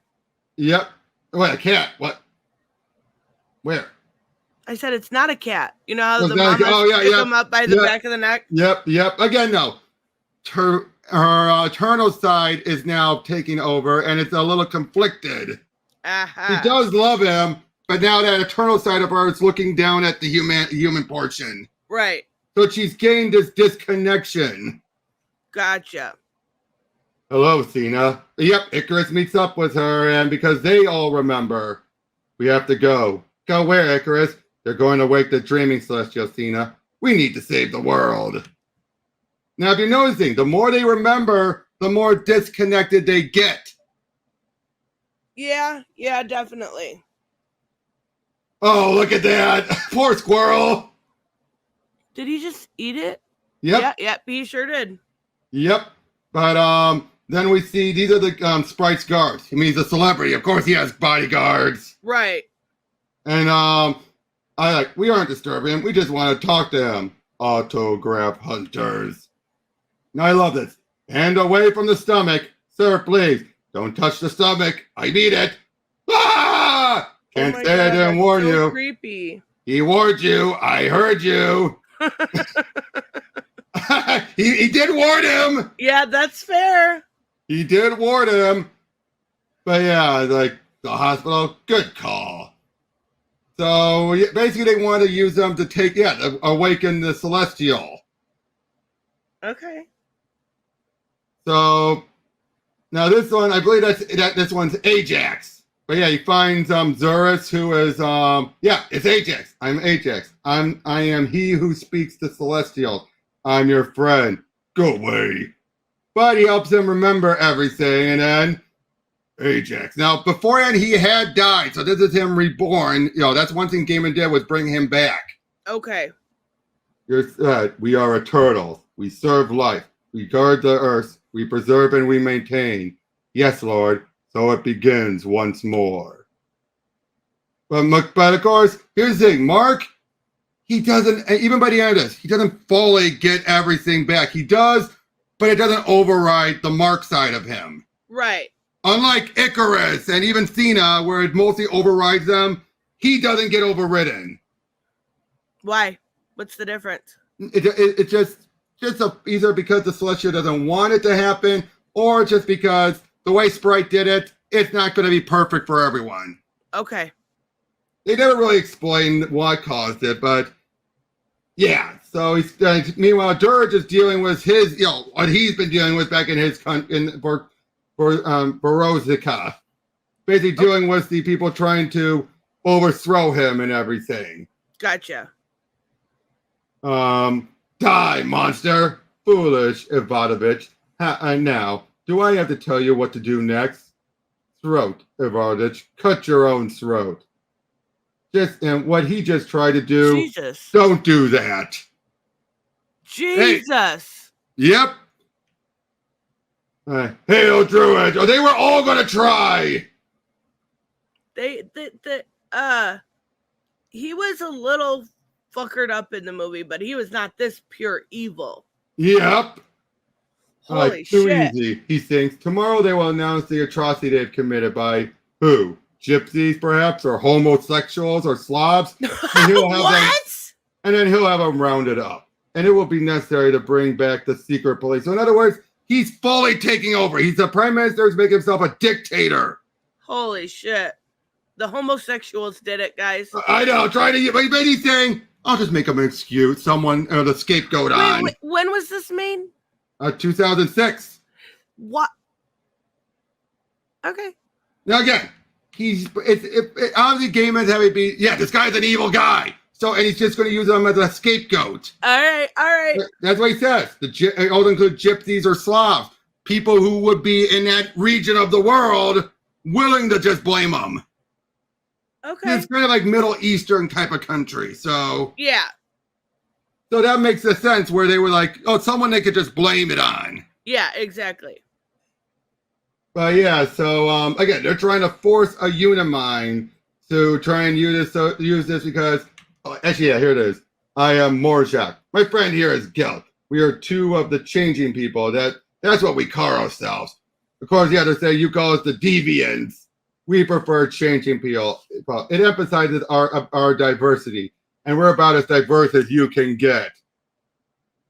Yep. What, a cat? What? Where? I said it's not a cat. You know how the mama pick him up by the back of the neck? Yep. Again, no. Her eternal side is now taking over, and it's a little conflicted. Uh-huh. She does love him, but now that eternal side of her is looking down at the human portion. Right. So she's gained this disconnection. Gotcha. Hello, Cena. Yep, Icarus meets up with her, and because they all remember, we have to go. Go where, Icarus? They're going to wake the dreaming celestial, Cena. We need to save the world. Now, if you're noticing, the more they remember, the more disconnected they get. Yeah, definitely. Oh, look at that. Poor squirrel. Did he just eat it? Yep. Yep, he sure did. Yep. But then we see these are the Sprite's guards. I mean, he's a celebrity. Of course he has bodyguards. Right. And we aren't disturbing him. We just want to talk to him. Autograph hunters. Now I love this. Hand away from the stomach. Sir, please. Don't touch the stomach. I need it. Ah! Can't say I didn't warn you. Creepy. He warned you. I heard you. he did warn him. Yeah, that's fair. He did warn him. But yeah, like the hospital, good call. So basically they want to use them to to awaken the celestial. Okay. So now this one, I believe this one's Ajax. But yeah, he finds Zurus, who is it's Ajax. I'm Ajax. I am he who speaks to celestial. I'm your friend. Go away. But he helps him remember everything, and then Ajax. Now, beforehand, he had died, so this is him reborn. That's one thing Gaiman did was bring him back. Okay. We are eternals. We serve life. We guard the earth. We preserve and we maintain. Yes, Lord. So it begins once more. But of course, here's the thing. Mark, he doesn't, even by the end of this, he doesn't fully get everything back. He does, but it doesn't override the Mark side of him. Right. Unlike Icarus and even Cena, where it mostly overrides them, he doesn't get overridden. Why? What's the difference? It's just either because the Celestial doesn't want it to happen, or just because the way Sprite did it, it's not going to be perfect for everyone. Okay. They never really explained what caused it, but yeah. So meanwhile, Dirge is dealing with his, what he's been dealing with back in his for Borosica. Basically dealing with the people trying to overthrow him and everything. Gotcha. Die, monster! Foolish, Ivanovich. Now, do I have to tell you what to do next? Throat, Ivanovich. Cut your own throat. And what he just tried to do. Jesus. Don't do that. Jesus. Hey. Yep. Hail Druid! Or they were all gonna try! He was a little fuckered up in the movie, but he was not this pure evil. Yep. Holy too shit. easy, he thinks. Tomorrow they will announce the atrocity they've committed by who? Gypsies, perhaps? Or homosexuals? Or Slavs? And then he'll have them rounded up. And it will be necessary to bring back the secret police. So in other words, he's fully taking over. He's the prime minister who's making himself a dictator. Holy shit. The homosexuals did it, guys. I know, but he's saying, I'll just make him an excuse. Someone, the scapegoat on. Wait, when was this made? 2006. What? Okay. Now again, obviously Gaiman's having be, this guy's an evil guy. So, and he's just going to use them as a scapegoat. All right. That's what he says. It all include gypsies or Slavs. People who would be in that region of the world willing to just blame them. Okay. It's kind of like Middle Eastern type of country. So, yeah. So that makes a sense where they were like, someone they could just blame it on. Yeah, exactly. But yeah, so again, they're trying to force a Unimind to try and use this because, actually, yeah, here it is. I am Morjak. My friend here is Gelt. We are two of the changing people. That's what we call ourselves. Of course, you have to say you call us the deviants. We prefer changing people. It emphasizes our diversity, and we're about as diverse as you can get.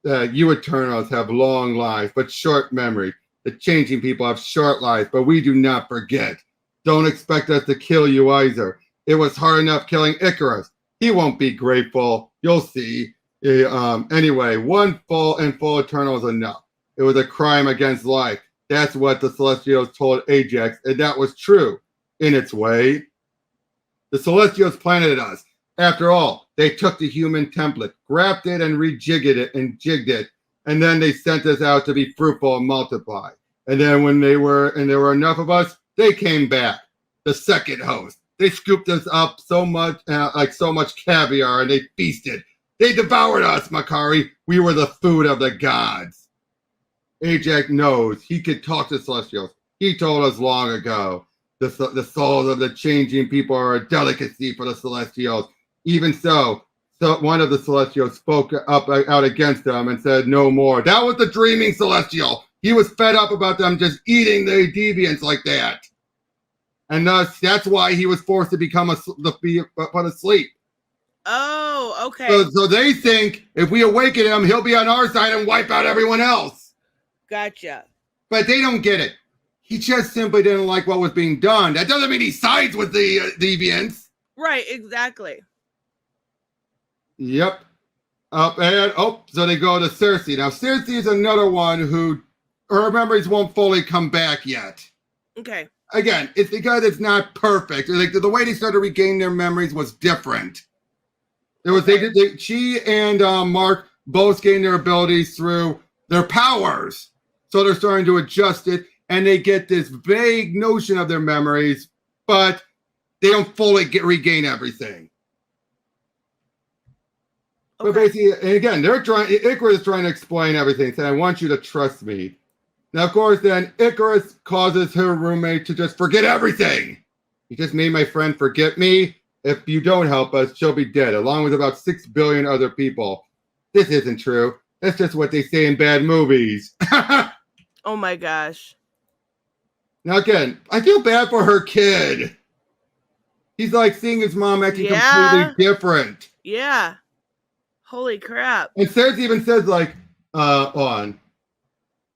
You Eternals have long lives, but short memory. The changing people have short lives, but we do not forget. Don't expect us to kill you either. It was hard enough killing Icarus. He won't be grateful. You'll see. Anyway, one full Eternal is enough. It was a crime against life. That's what the Celestials told Ajax, and that was true. In its way, the Celestials planted us. After all, they took the human template, grafted it and rejigged it and jigged it, and then they sent us out to be fruitful and multiply. And then when there were enough of us, they came back. The second host. They scooped us up so much, like so much caviar, and they feasted. They devoured us, Makari. We were the food of the gods. Ajax knows he could talk to Celestials. He told us long ago. The souls of the changing people are a delicacy for the Celestials. Even so one of the Celestials spoke up out against them and said no more. That was the dreaming Celestial. He was fed up about them just eating the deviants like that. And thus, that's why he was forced to be put asleep. Oh, okay. So they think if we awaken him, he'll be on our side and wipe out everyone else. Gotcha. But they don't get it. He just simply didn't like what was being done. That doesn't mean he sides with the deviants. Right, exactly. Yep. So they go to Cersei. Now, Cersei is another one who her memories won't fully come back yet. Okay. Again, it's because it's not perfect. Like the way they started to regain their memories was different. She and Mark both gained their abilities through their powers. So they're starting to adjust it. And they get this vague notion of their memories, but they don't fully regain everything. Okay. But basically, and again, Icarus is trying to explain everything, saying, I want you to trust me. Now, of course, then Icarus causes her roommate to just forget everything. You just made my friend forget me. If you don't help us, she'll be dead, along with about 6 billion other people. This isn't true. That's just what they say in bad movies. Oh my gosh. Now again, I feel bad for her kid. He's like seeing his mom acting completely different. Yeah. Holy crap. And Sarah even says like, and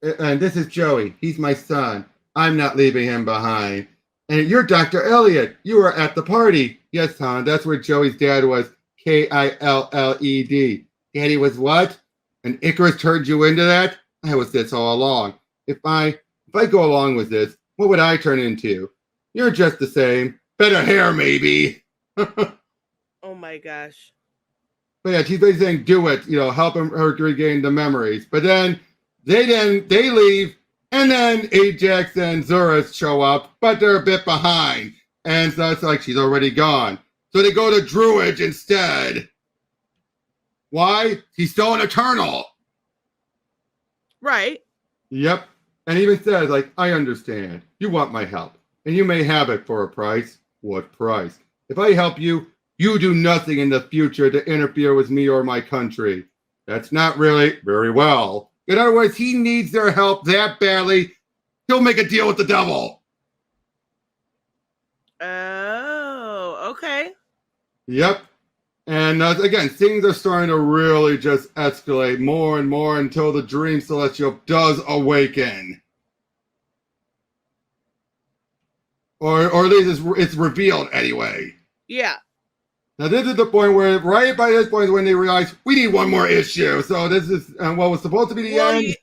this is Joey. He's my son. I'm not leaving him behind. And you're Dr. Elliot. You were at the party. Yes, hon. That's where Joey's dad was. Killed. Daddy was what? And Icarus turned you into that? I was this all along. If I go along with this, what would I turn into? You're just the same. Better hair, maybe. Oh my gosh. But yeah, she's basically saying, do it. Help her regain the memories. But then they leave, and then Ajax and Zurus show up, but they're a bit behind. And so it's like she's already gone. So they go to Druid instead. Why? He's still an Eternal. Right. Yep. And even says, like, I understand. You want my help. And you may have it for a price. What price? If I help you, you do nothing in the future to interfere with me or my country. That's not really very well. In other words, he needs their help that badly, he'll make a deal with the devil. Oh, okay. Yep. And again, things are starting to really just escalate more and more until the Dream Celestial does awaken. Or at least it's revealed anyway. Yeah. Now this is the point where, right by this point, is when they realize we need one more issue. So this is what was supposed to be the end.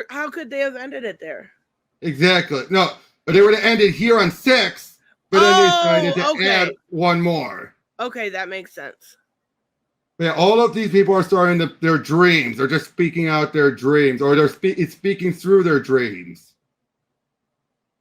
How could they have ended it there? Exactly. No, but they would have ended here on 6, but then they decided to add one more. Okay, that makes sense. Yeah, all of these people are starting their dreams. They're just speaking out their dreams, or they're speaking through their dreams.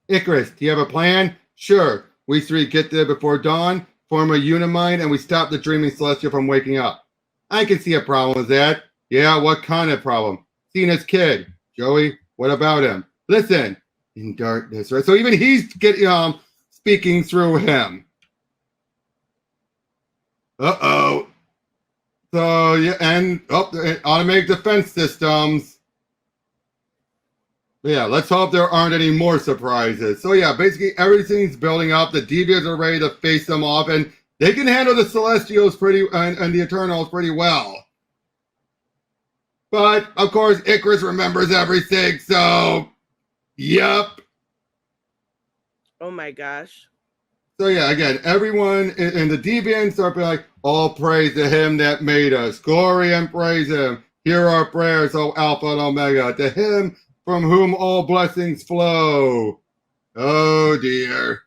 Icarus, do you have a plan? Sure. We 3 get there before dawn, form a unimind, and we stop the dreaming celestial from waking up. I can see a problem with that. Yeah, what kind of problem? Seeing his kid. Joey, what about him? Listen, in darkness, right? So even he's getting speaking through him. Uh-oh. So, yeah, and automatic defense systems. Yeah, let's hope there aren't any more surprises. So, yeah, basically everything's building up. The Deviants are ready to face them off, and they can handle the Celestials and the Eternals pretty well. But, of course, Icarus remembers everything, so, yep. Oh my gosh. So yeah, again, everyone in the Deviants are like, all praise to him that made us. Glory and praise him. Hear our prayers, O Alpha and Omega. To him from whom all blessings flow. Oh dear.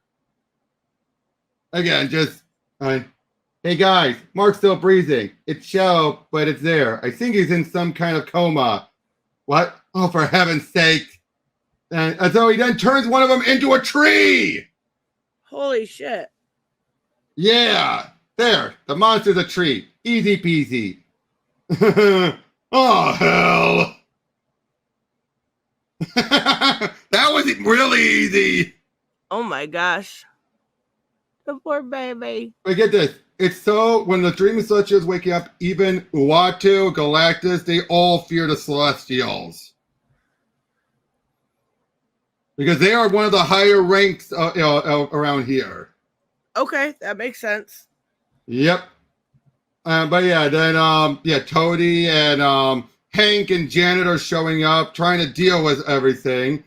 Again, just, hey guys, Mark's still breathing. It's shallow, but it's there. I think he's in some kind of coma. What? Oh, for heaven's sake. And so he then turns one of them into a tree. Holy shit. Yeah, there. The monster's a tree. Easy peasy. Oh, hell. That was really easy. Oh my gosh. The poor baby. But get this. It's so, when the Dreaming Celestials is waking up, even Uatu, Galactus, they all fear the Celestials. Because they are one of the higher ranks around here. Okay, that makes sense. Yep. But yeah, then Toadie and Hank and Janet are showing up, trying to deal with everything,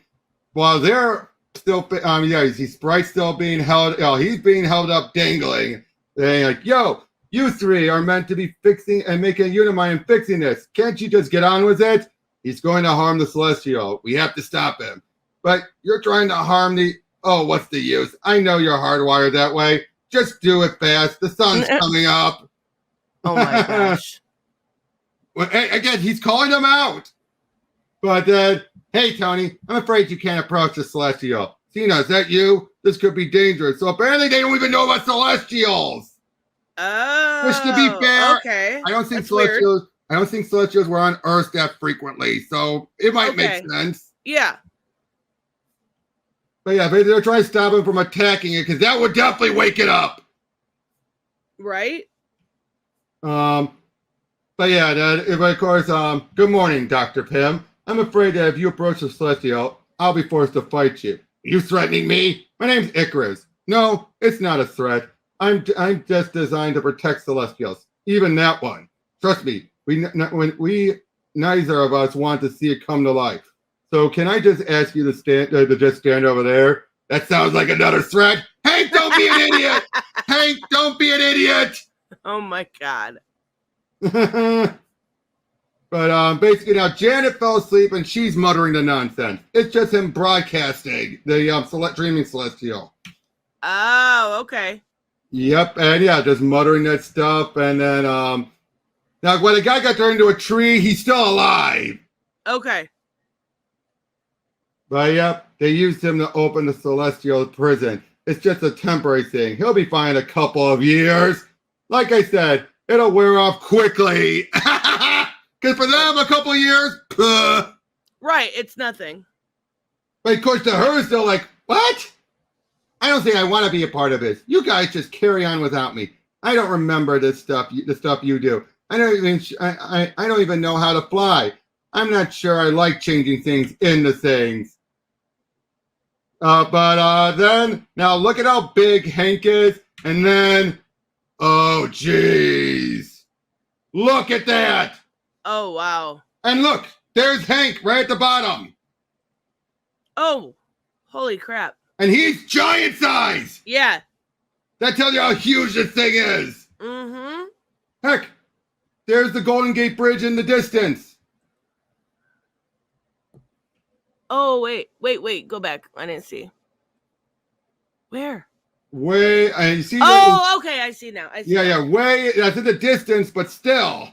while they're still. You see Sprite still being held. He's being held up, dangling. They're like, "Yo, you 3 are meant to be fixing and making a Unimind and fixing this. Can't you just get on with it? He's going to harm the Celestial. We have to stop him." But you're trying to harm the... Oh, what's the use? I know you're hardwired that way. Just do it fast. The sun's coming up. Oh, my gosh. Well, again, he's calling them out. But, hey, Tony, I'm afraid you can't approach the Celestial. Cena, is that you? This could be dangerous. So apparently they don't even know about Celestials. Oh, which, to be fair, okay. I don't think Celestials were on Earth that frequently. So it might make sense. Yeah. But yeah, they're trying to stop him from attacking it because that would definitely wake it up. Right. But yeah, of course, good morning, Dr. Pym. I'm afraid that if you approach the Celestial, I'll be forced to fight you. You threatening me? My name's Icarus. No, it's not a threat. I'm just designed to protect Celestials. Even that one. Trust me, neither of us want to see it come to life. So can I just ask you to just stand over there? That sounds like another threat. Hank, don't be an idiot! Hank, don't be an idiot! Oh my god. But basically now Janet fell asleep and she's muttering the nonsense. It's just him broadcasting the Dreaming Celestial. Oh, okay. Yep, and yeah, just muttering that stuff. And then now when the guy got turned into a tree, he's still alive. Okay. But yep, they used him to open the Celestial prison. It's just a temporary thing. He'll be fine in a couple of years. Like I said, it'll wear off quickly. Because for them, a couple of years, right, it's nothing. But of course, to her, it's still like, what? I don't think I want to be a part of this. You guys just carry on without me. I don't remember this stuff. The stuff you do. I don't even know how to fly. I'm not sure I like changing things into things. But then now look at how big Hank is, and then oh geez, look at that. Oh wow. And look, there's Hank right at the bottom. Oh, holy crap. And he's giant size. Yeah. That tells you how huge this thing is. Mm-hmm. Heck, there's the Golden Gate Bridge in the distance. Oh, wait. Go back. I didn't see. Where? Way, I see. Oh, okay. I see now. Yeah. Way, that's in the distance, but still.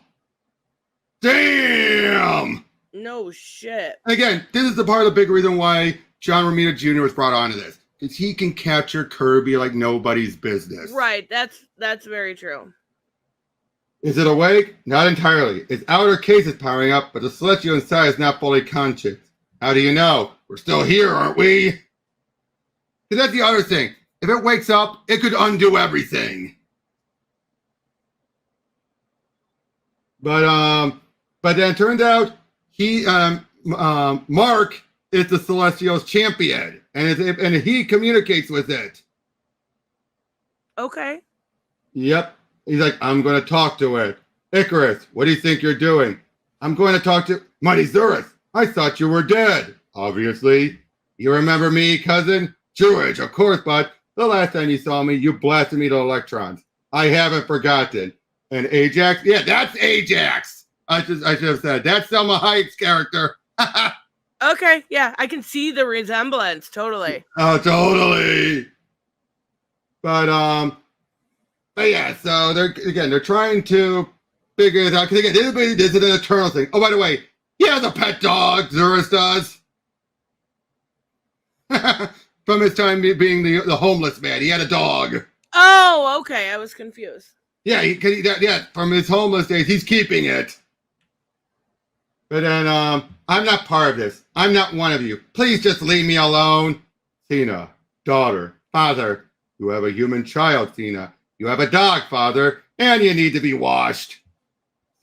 Damn. No shit. Again, this is the part of the big reason why John Romita Jr. was brought onto this. Because he can capture Kirby like nobody's business. Right. That's very true. Is it awake? Not entirely. Its outer case is powering up, but the celestial inside is not fully conscious. How do you know? We're still here, aren't we? Because that's the other thing. If it wakes up, it could undo everything. But then it turns out Mark is the Celestial's champion, and he communicates with it. Okay. Yep. He's like, I'm going to talk to it. Icarus, what do you think you're doing? I'm going to talk to Mighty Zurus. I thought you were dead. Obviously. You remember me, cousin? Jewish, of course, but the last time you saw me, you blasted me to electrons. I haven't forgotten. And Ajax? Yeah, that's Ajax. I should have said, that's Selma Hayek's character. Okay, yeah, I can see the resemblance, totally. Oh, totally. But yeah, so they're trying to figure this out. Because again, this is an eternal thing. Oh, by the way, he has a pet dog, Zurus does. From his time being the homeless man, he had a dog. Oh, okay, I was confused. Yeah, from his homeless days, he's keeping it. But then, I'm not part of this. I'm not one of you. Please just leave me alone. Cena, daughter, father, you have a human child, Cena. You have a dog, father, and you need to be washed.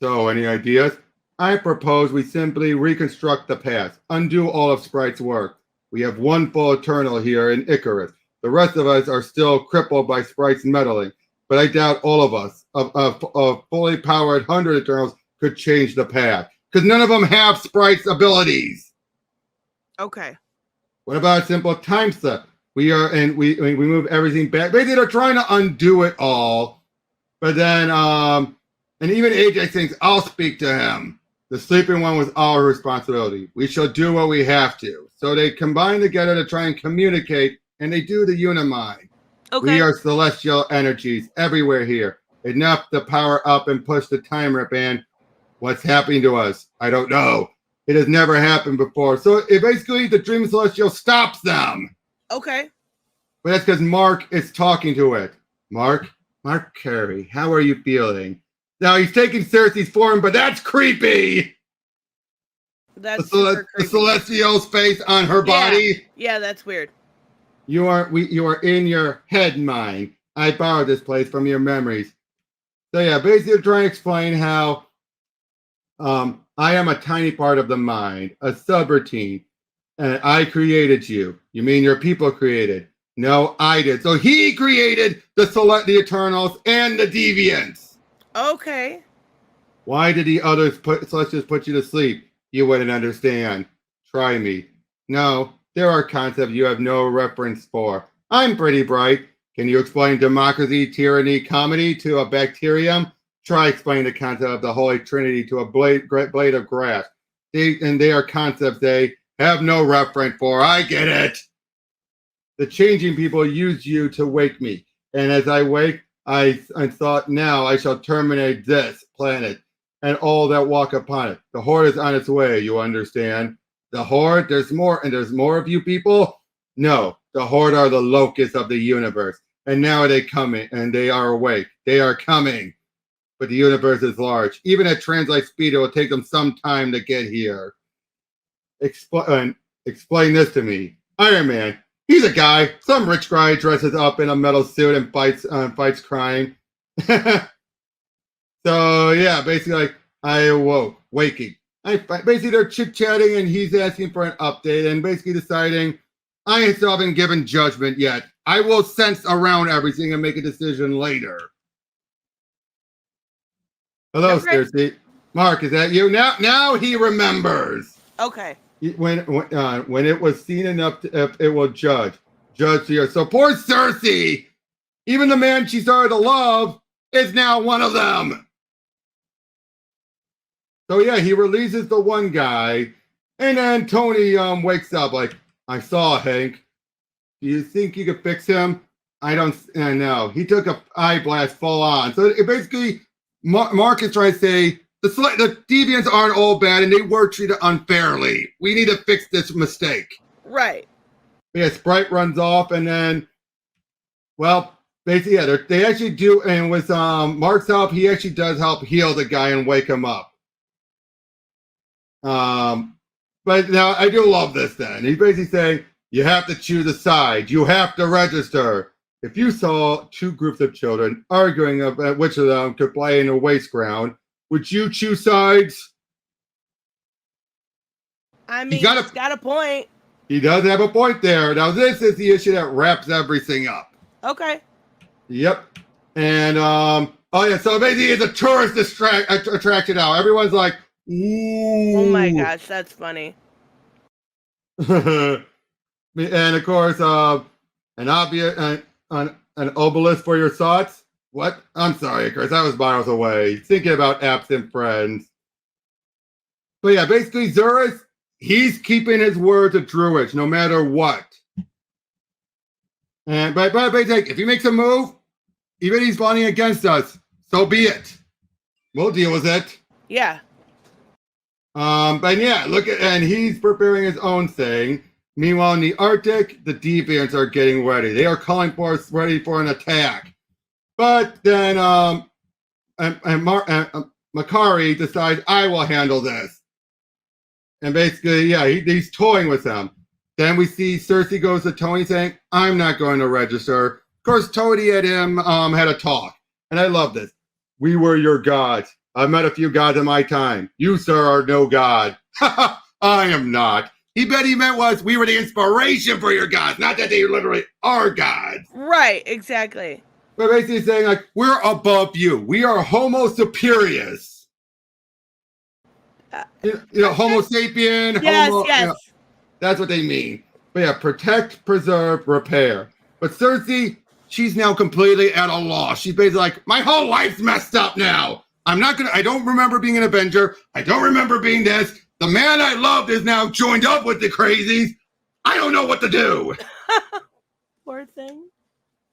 So, any ideas? I propose we simply reconstruct the past, undo all of Sprite's work. We have one full Eternal here in Icarus. The rest of us are still crippled by Sprite's meddling, but I doubt all of us, of fully powered 100 Eternals, could change the past. Because none of them have Sprite's abilities. Okay. What about a simple time slip? We move everything back. Basically, they're trying to undo it all. But then, and even AJ thinks, I'll speak to him. The sleeping one was our responsibility. We shall do what we have to. So they combine together to try and communicate, and they do the Unimind. Okay. We are celestial energies everywhere here. Enough to power up and push the time rip in. What's happening to us? I don't know. It has never happened before. So basically, the Dream Celestial stops them. Okay. But that's because Mark is talking to it. Mark Kirby, how are you feeling? Now he's taking Cersei's form, but that's creepy. That's the Celestial's face on her body. Yeah, that's weird. You are in your head mind. I borrowed this place from your memories. So yeah, basically trying to explain how I am a tiny part of the mind, a subroutine, and I created you. You mean your people created? No, I did. So he created the Eternals and the Deviants. Okay. Why did the others Celestials put you to sleep? You wouldn't understand. Try me. No, there are concepts you have no reference for. I'm pretty bright. Can you explain democracy, tyranny, comedy to a bacterium? Try explaining the concept of the Holy Trinity to a blade of grass. They are concepts they have no reference for. I get it. The changing people use you to wake me. And as I wake, I thought, now I shall terminate this planet and all that walk upon it. The Horde is on its way, you understand? The Horde, there's more of you people? No, the Horde are the locusts of the universe. And now they coming, and they are awake. They are coming. But the universe is large. Even at translate speed, it will take them some time to get here. Explain this to me. Iron Man. He's a guy. Some rich guy dresses up in a metal suit and fights crime. So yeah, basically, like I awoke, waking. Basically they're chit chatting, and he's asking for an update, and basically deciding I still haven't given judgment yet. I will sense around everything and make a decision later. Hello, Okay. Cersei. Mark, is that you? Now he remembers. Okay. When it was seen enough, it will judge here. So poor Cersei, even the man she started to love, is now one of them. So yeah, he releases the one guy, and then Tony wakes up like, I saw Hank. Do you think you could fix him? I don't know. He took a eye blast full on. So it basically, Mark is trying to say the deviants aren't all bad, and they were treated unfairly. We need to fix this mistake. Right. Yeah, Sprite runs off, and then, well, basically, yeah, they actually do, and with Mark's help, he actually does help heal the guy and wake him up. But now I do love this then. He's basically saying, you have to choose a side. You have to register. If you saw two groups of children arguing about which of them could play in a waste ground, would you choose sides? I mean, he's got a point. He does have a point there. Now, this is the issue that wraps everything up. Okay. Yep. And, oh yeah, so basically it's a tourist attraction now. Everyone's like, ooh. Oh my gosh, that's funny. And of course, an obvious, an obelisk for your thoughts. What? I'm sorry, Chris. I was miles away thinking about absent friends. But yeah, basically, Zurus, he's keeping his word to Druids no matter what. And but basically, if he makes a move, even if he's plotting against us, so be it. We'll deal with it. Yeah. But yeah, and he's preparing his own thing. Meanwhile, in the Arctic, the deviants are getting ready. They are calling for us ready for an attack. But then, Makari decides, I will handle this. And basically, yeah, he's toying with them. Then we see Cersei goes to Tony saying, I'm not going to register. Of course, Tony and him had a talk. And I love this. We were your gods. I've met a few gods in my time. You, sir, are no god. I am not. He meant was we were the inspiration for your gods, not that they literally are gods. Right, exactly. But basically saying, like, we're above you. We are homo superiors. Homo sapien. Yes, homo, yes. That's what they mean. But yeah, protect, preserve, repair. But Cersei, she's now completely at a loss. She's basically like, my whole life's messed up now. I don't remember being an Avenger. I don't remember being this. The man I loved is now joined up with the crazies. I don't know what to do. Poor thing.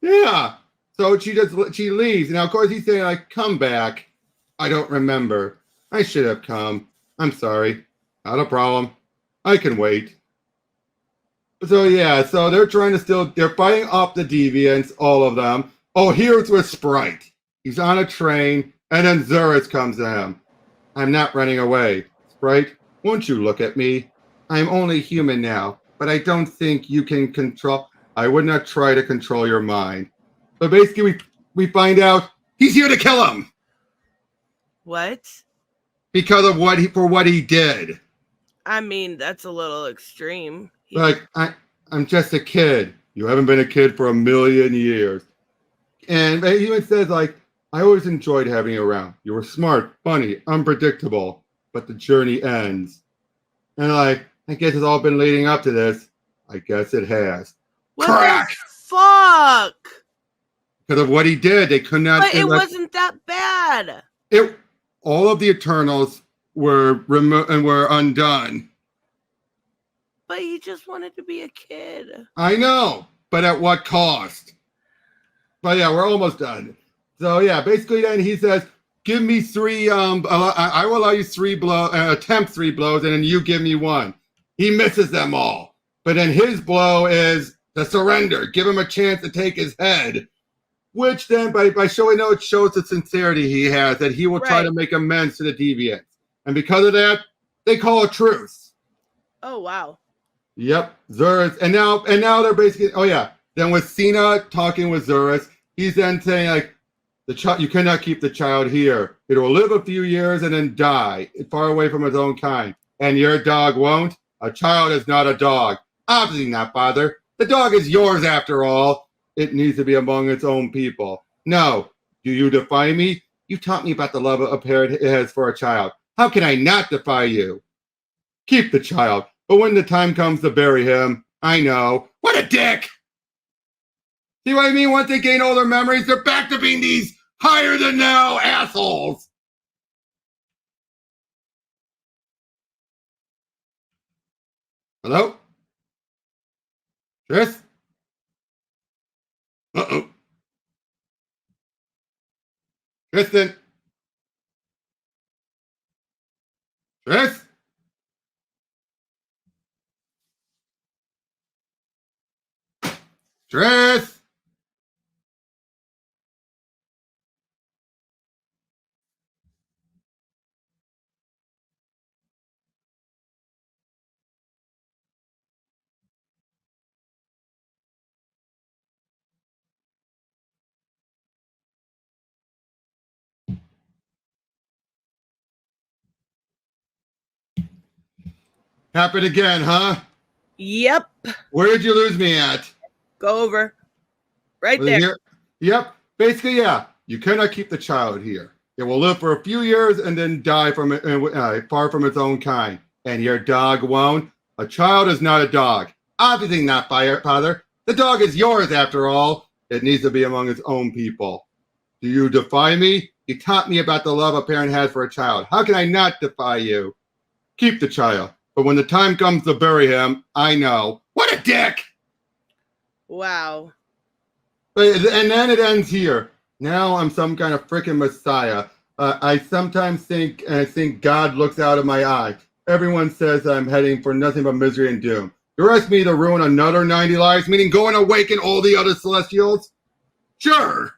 Yeah. So she leaves. Now, of course, he's saying, like, come back. I don't remember. I should have come. I'm sorry. Not a problem. I can wait. So, yeah. So they're they're fighting off the deviants, all of them. Oh, here's with Sprite. He's on a train, and then Zurus comes to him. I'm not running away. Sprite, won't you look at me? I'm only human now, but I don't think you can control. I would not try to control your mind. But basically, we find out he's here to kill him. What? Because of what he did. I mean, that's a little extreme. Like, I'm just a kid. You haven't been a kid for 1,000,000 years. And he even says, like, I always enjoyed having you around. You were smart, funny, unpredictable, but the journey ends. And like, I guess it's all been leading up to this. I guess it has. What Crack! the fuck? Because of what he did, they could not. But it wasn't that bad. All of the Eternals were removed and were undone. But he just wanted to be a kid. I know, but at what cost? But yeah, we're almost done. So yeah, basically then he says, give me 3, I will allow you 3 blows, attempt 3 blows, and then you give me 1. He misses them all. But then his blow is the surrender. Give him a chance to take his head. Which then, by showing how it shows the sincerity he has, that he will try to make amends to the deviants. And because of that, they call a truce. Oh, wow. Yep, Zurus, and now they're basically. Oh yeah, then with Cena talking with Zurus, he's then saying like, the child, you cannot keep the child here. It will live a few years and then die, far away from its own kind. And your dog won't. A child is not a dog. Obviously not, Father. The dog is yours after all. It needs to be among its own people. No, do you defy me? You taught me about the love a parent has for a child. How can I not defy you? Keep the child. But when the time comes to bury him, I know. What a dick! See what I mean? Once they gain all their memories, they're back to being these higher than now assholes. Hello? Tris? Uh-oh. Tristan? Tris? Tris? Happened again, huh? Yep. Where did you lose me at? Go over. Right Was it there. here? Yep. Basically, yeah. You cannot keep the child here. It will live for a few years and then die from it, far from its own kind. And your dog won't. A child is not a dog. Obviously not, Father. The dog is yours after all. It needs to be among its own people. Do you defy me? You taught me about the love a parent has for a child. How can I not defy you? Keep the child. But when the time comes to bury him, I know. What a dick! Wow. And then it ends here. Now I'm some kind of freaking messiah. I sometimes think God looks out of my eye. Everyone says I'm heading for nothing but misery and doom. You ask me to ruin another 90 lives, meaning go and awaken all the other Celestials? Sure.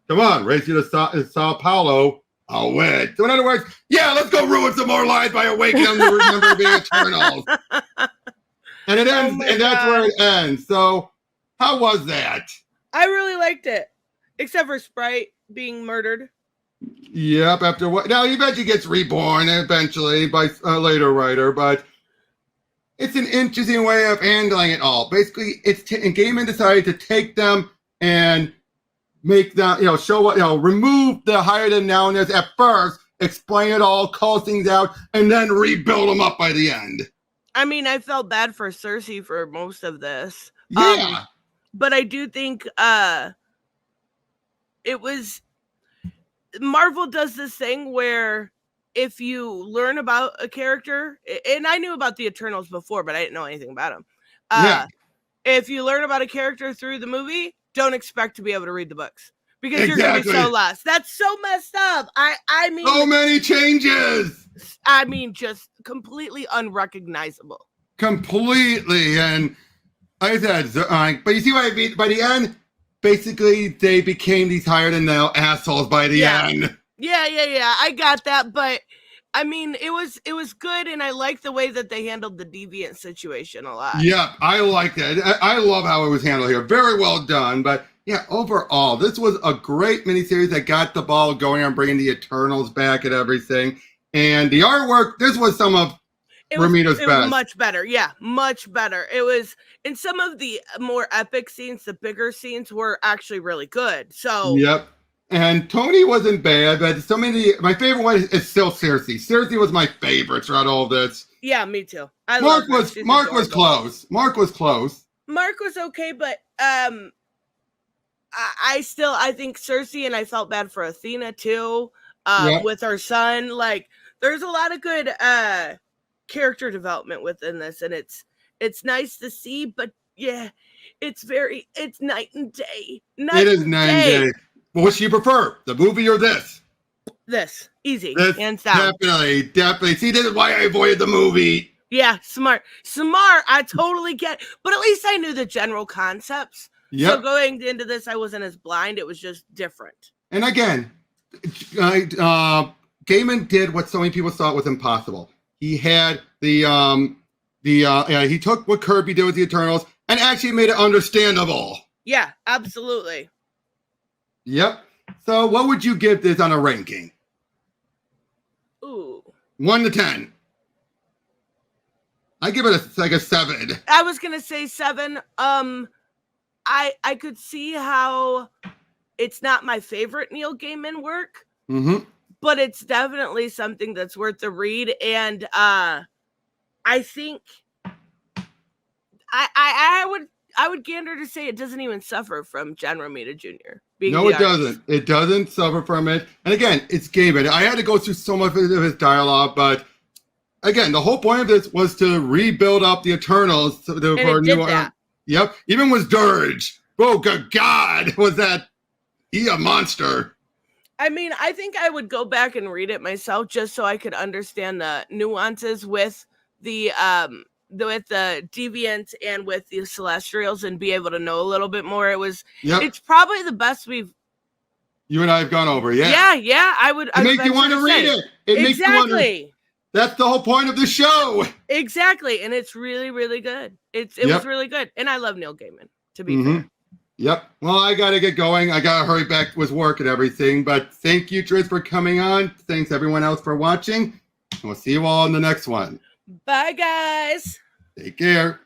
Come on, race you to Sao Paulo. I'll win. So in other words, yeah, let's go ruin some more lives by awakening them to remember the Eternals. And it ends, and that's where it ends. So how was that? I really liked it, except for Sprite being murdered. Yep. After what? Now he eventually gets reborn eventually by a later writer, but it's an interesting way of handling it all. Basically, and Gaiman decided to take them and make them, show what, remove the higher than nowness at first, explain it all, call things out, and then rebuild them up by the end. I mean, I felt bad for Cersei for most of this. Yeah. But I do think it was Marvel does this thing where if you learn about a character, and I knew about the Eternals before, but I didn't know anything about them. If you learn about a character through the movie, don't expect to be able to read the books because you're going to be so lost. That's so messed up. I mean, so many changes. I mean, just completely unrecognizable. Completely. And I said, but you see what I mean? By the end, basically, they became these higher than now assholes by the end. Yeah. I got that, but I mean, it was good, and I like the way that they handled the deviant situation a lot. Yeah, I like that. I love how it was handled here. Very well done. But yeah, overall, this was a great miniseries that got the ball going on bringing the Eternals back and everything. And the artwork, this was some of Romita's best. It was much better. Yeah, much better. It was, in some of the more epic scenes, the bigger scenes were actually really good. So yep. And Tony wasn't bad, but my favorite one is still Cersei. Cersei was my favorite throughout all this. Yeah, me too. Mark was close. Mark was close. Mark was okay, but I think Cersei, and I felt bad for Athena too, with her son. Like, there's a lot of good character development within this, and it's nice to see, but yeah, it's night and day. It is night and day. What do you prefer, the movie or this? This. Easy. Hands down. Definitely. See, this is why I avoided the movie. Yeah, smart. I totally get it. But at least I knew the general concepts. Yep. So going into this, I wasn't as blind. It was just different. And again, Gaiman did what so many people thought was impossible. He had the he took what Kirby did with the Eternals and actually made it understandable. Yeah, absolutely. Yep. So what would you give this on a ranking? Ooh. 1 to 10. I give it a 7. I was gonna say 7. I could see how it's not my favorite Neil Gaiman work, but it's definitely something that's worth the read. And I think I would gander to say it doesn't even suffer from John Romita Jr. No, it doesn't. It doesn't suffer from it. And again, it's Gaiman. I had to go through so much of his dialogue, but again, the whole point of this was to rebuild up the Eternals for a new one. Yep. Even with Dirge. Oh, good God. Was he a monster? I mean, I think I would go back and read it myself just so I could understand the nuances with the Deviants and with the Celestials and be able to know a little bit more. It's probably the best you and I have gone over. Yeah. Yeah. I would make you want to read it. It makes you want to. That's the whole point of the show. Exactly. And it's really, really good. It was really good. And I love Neil Gaiman, to be fair. Yep. Well, I got to get going. I got to hurry back with work and everything. But thank you, Trish, for coming on. Thanks, everyone else, for watching. And we'll see you all in the next one. Bye, guys. Take care.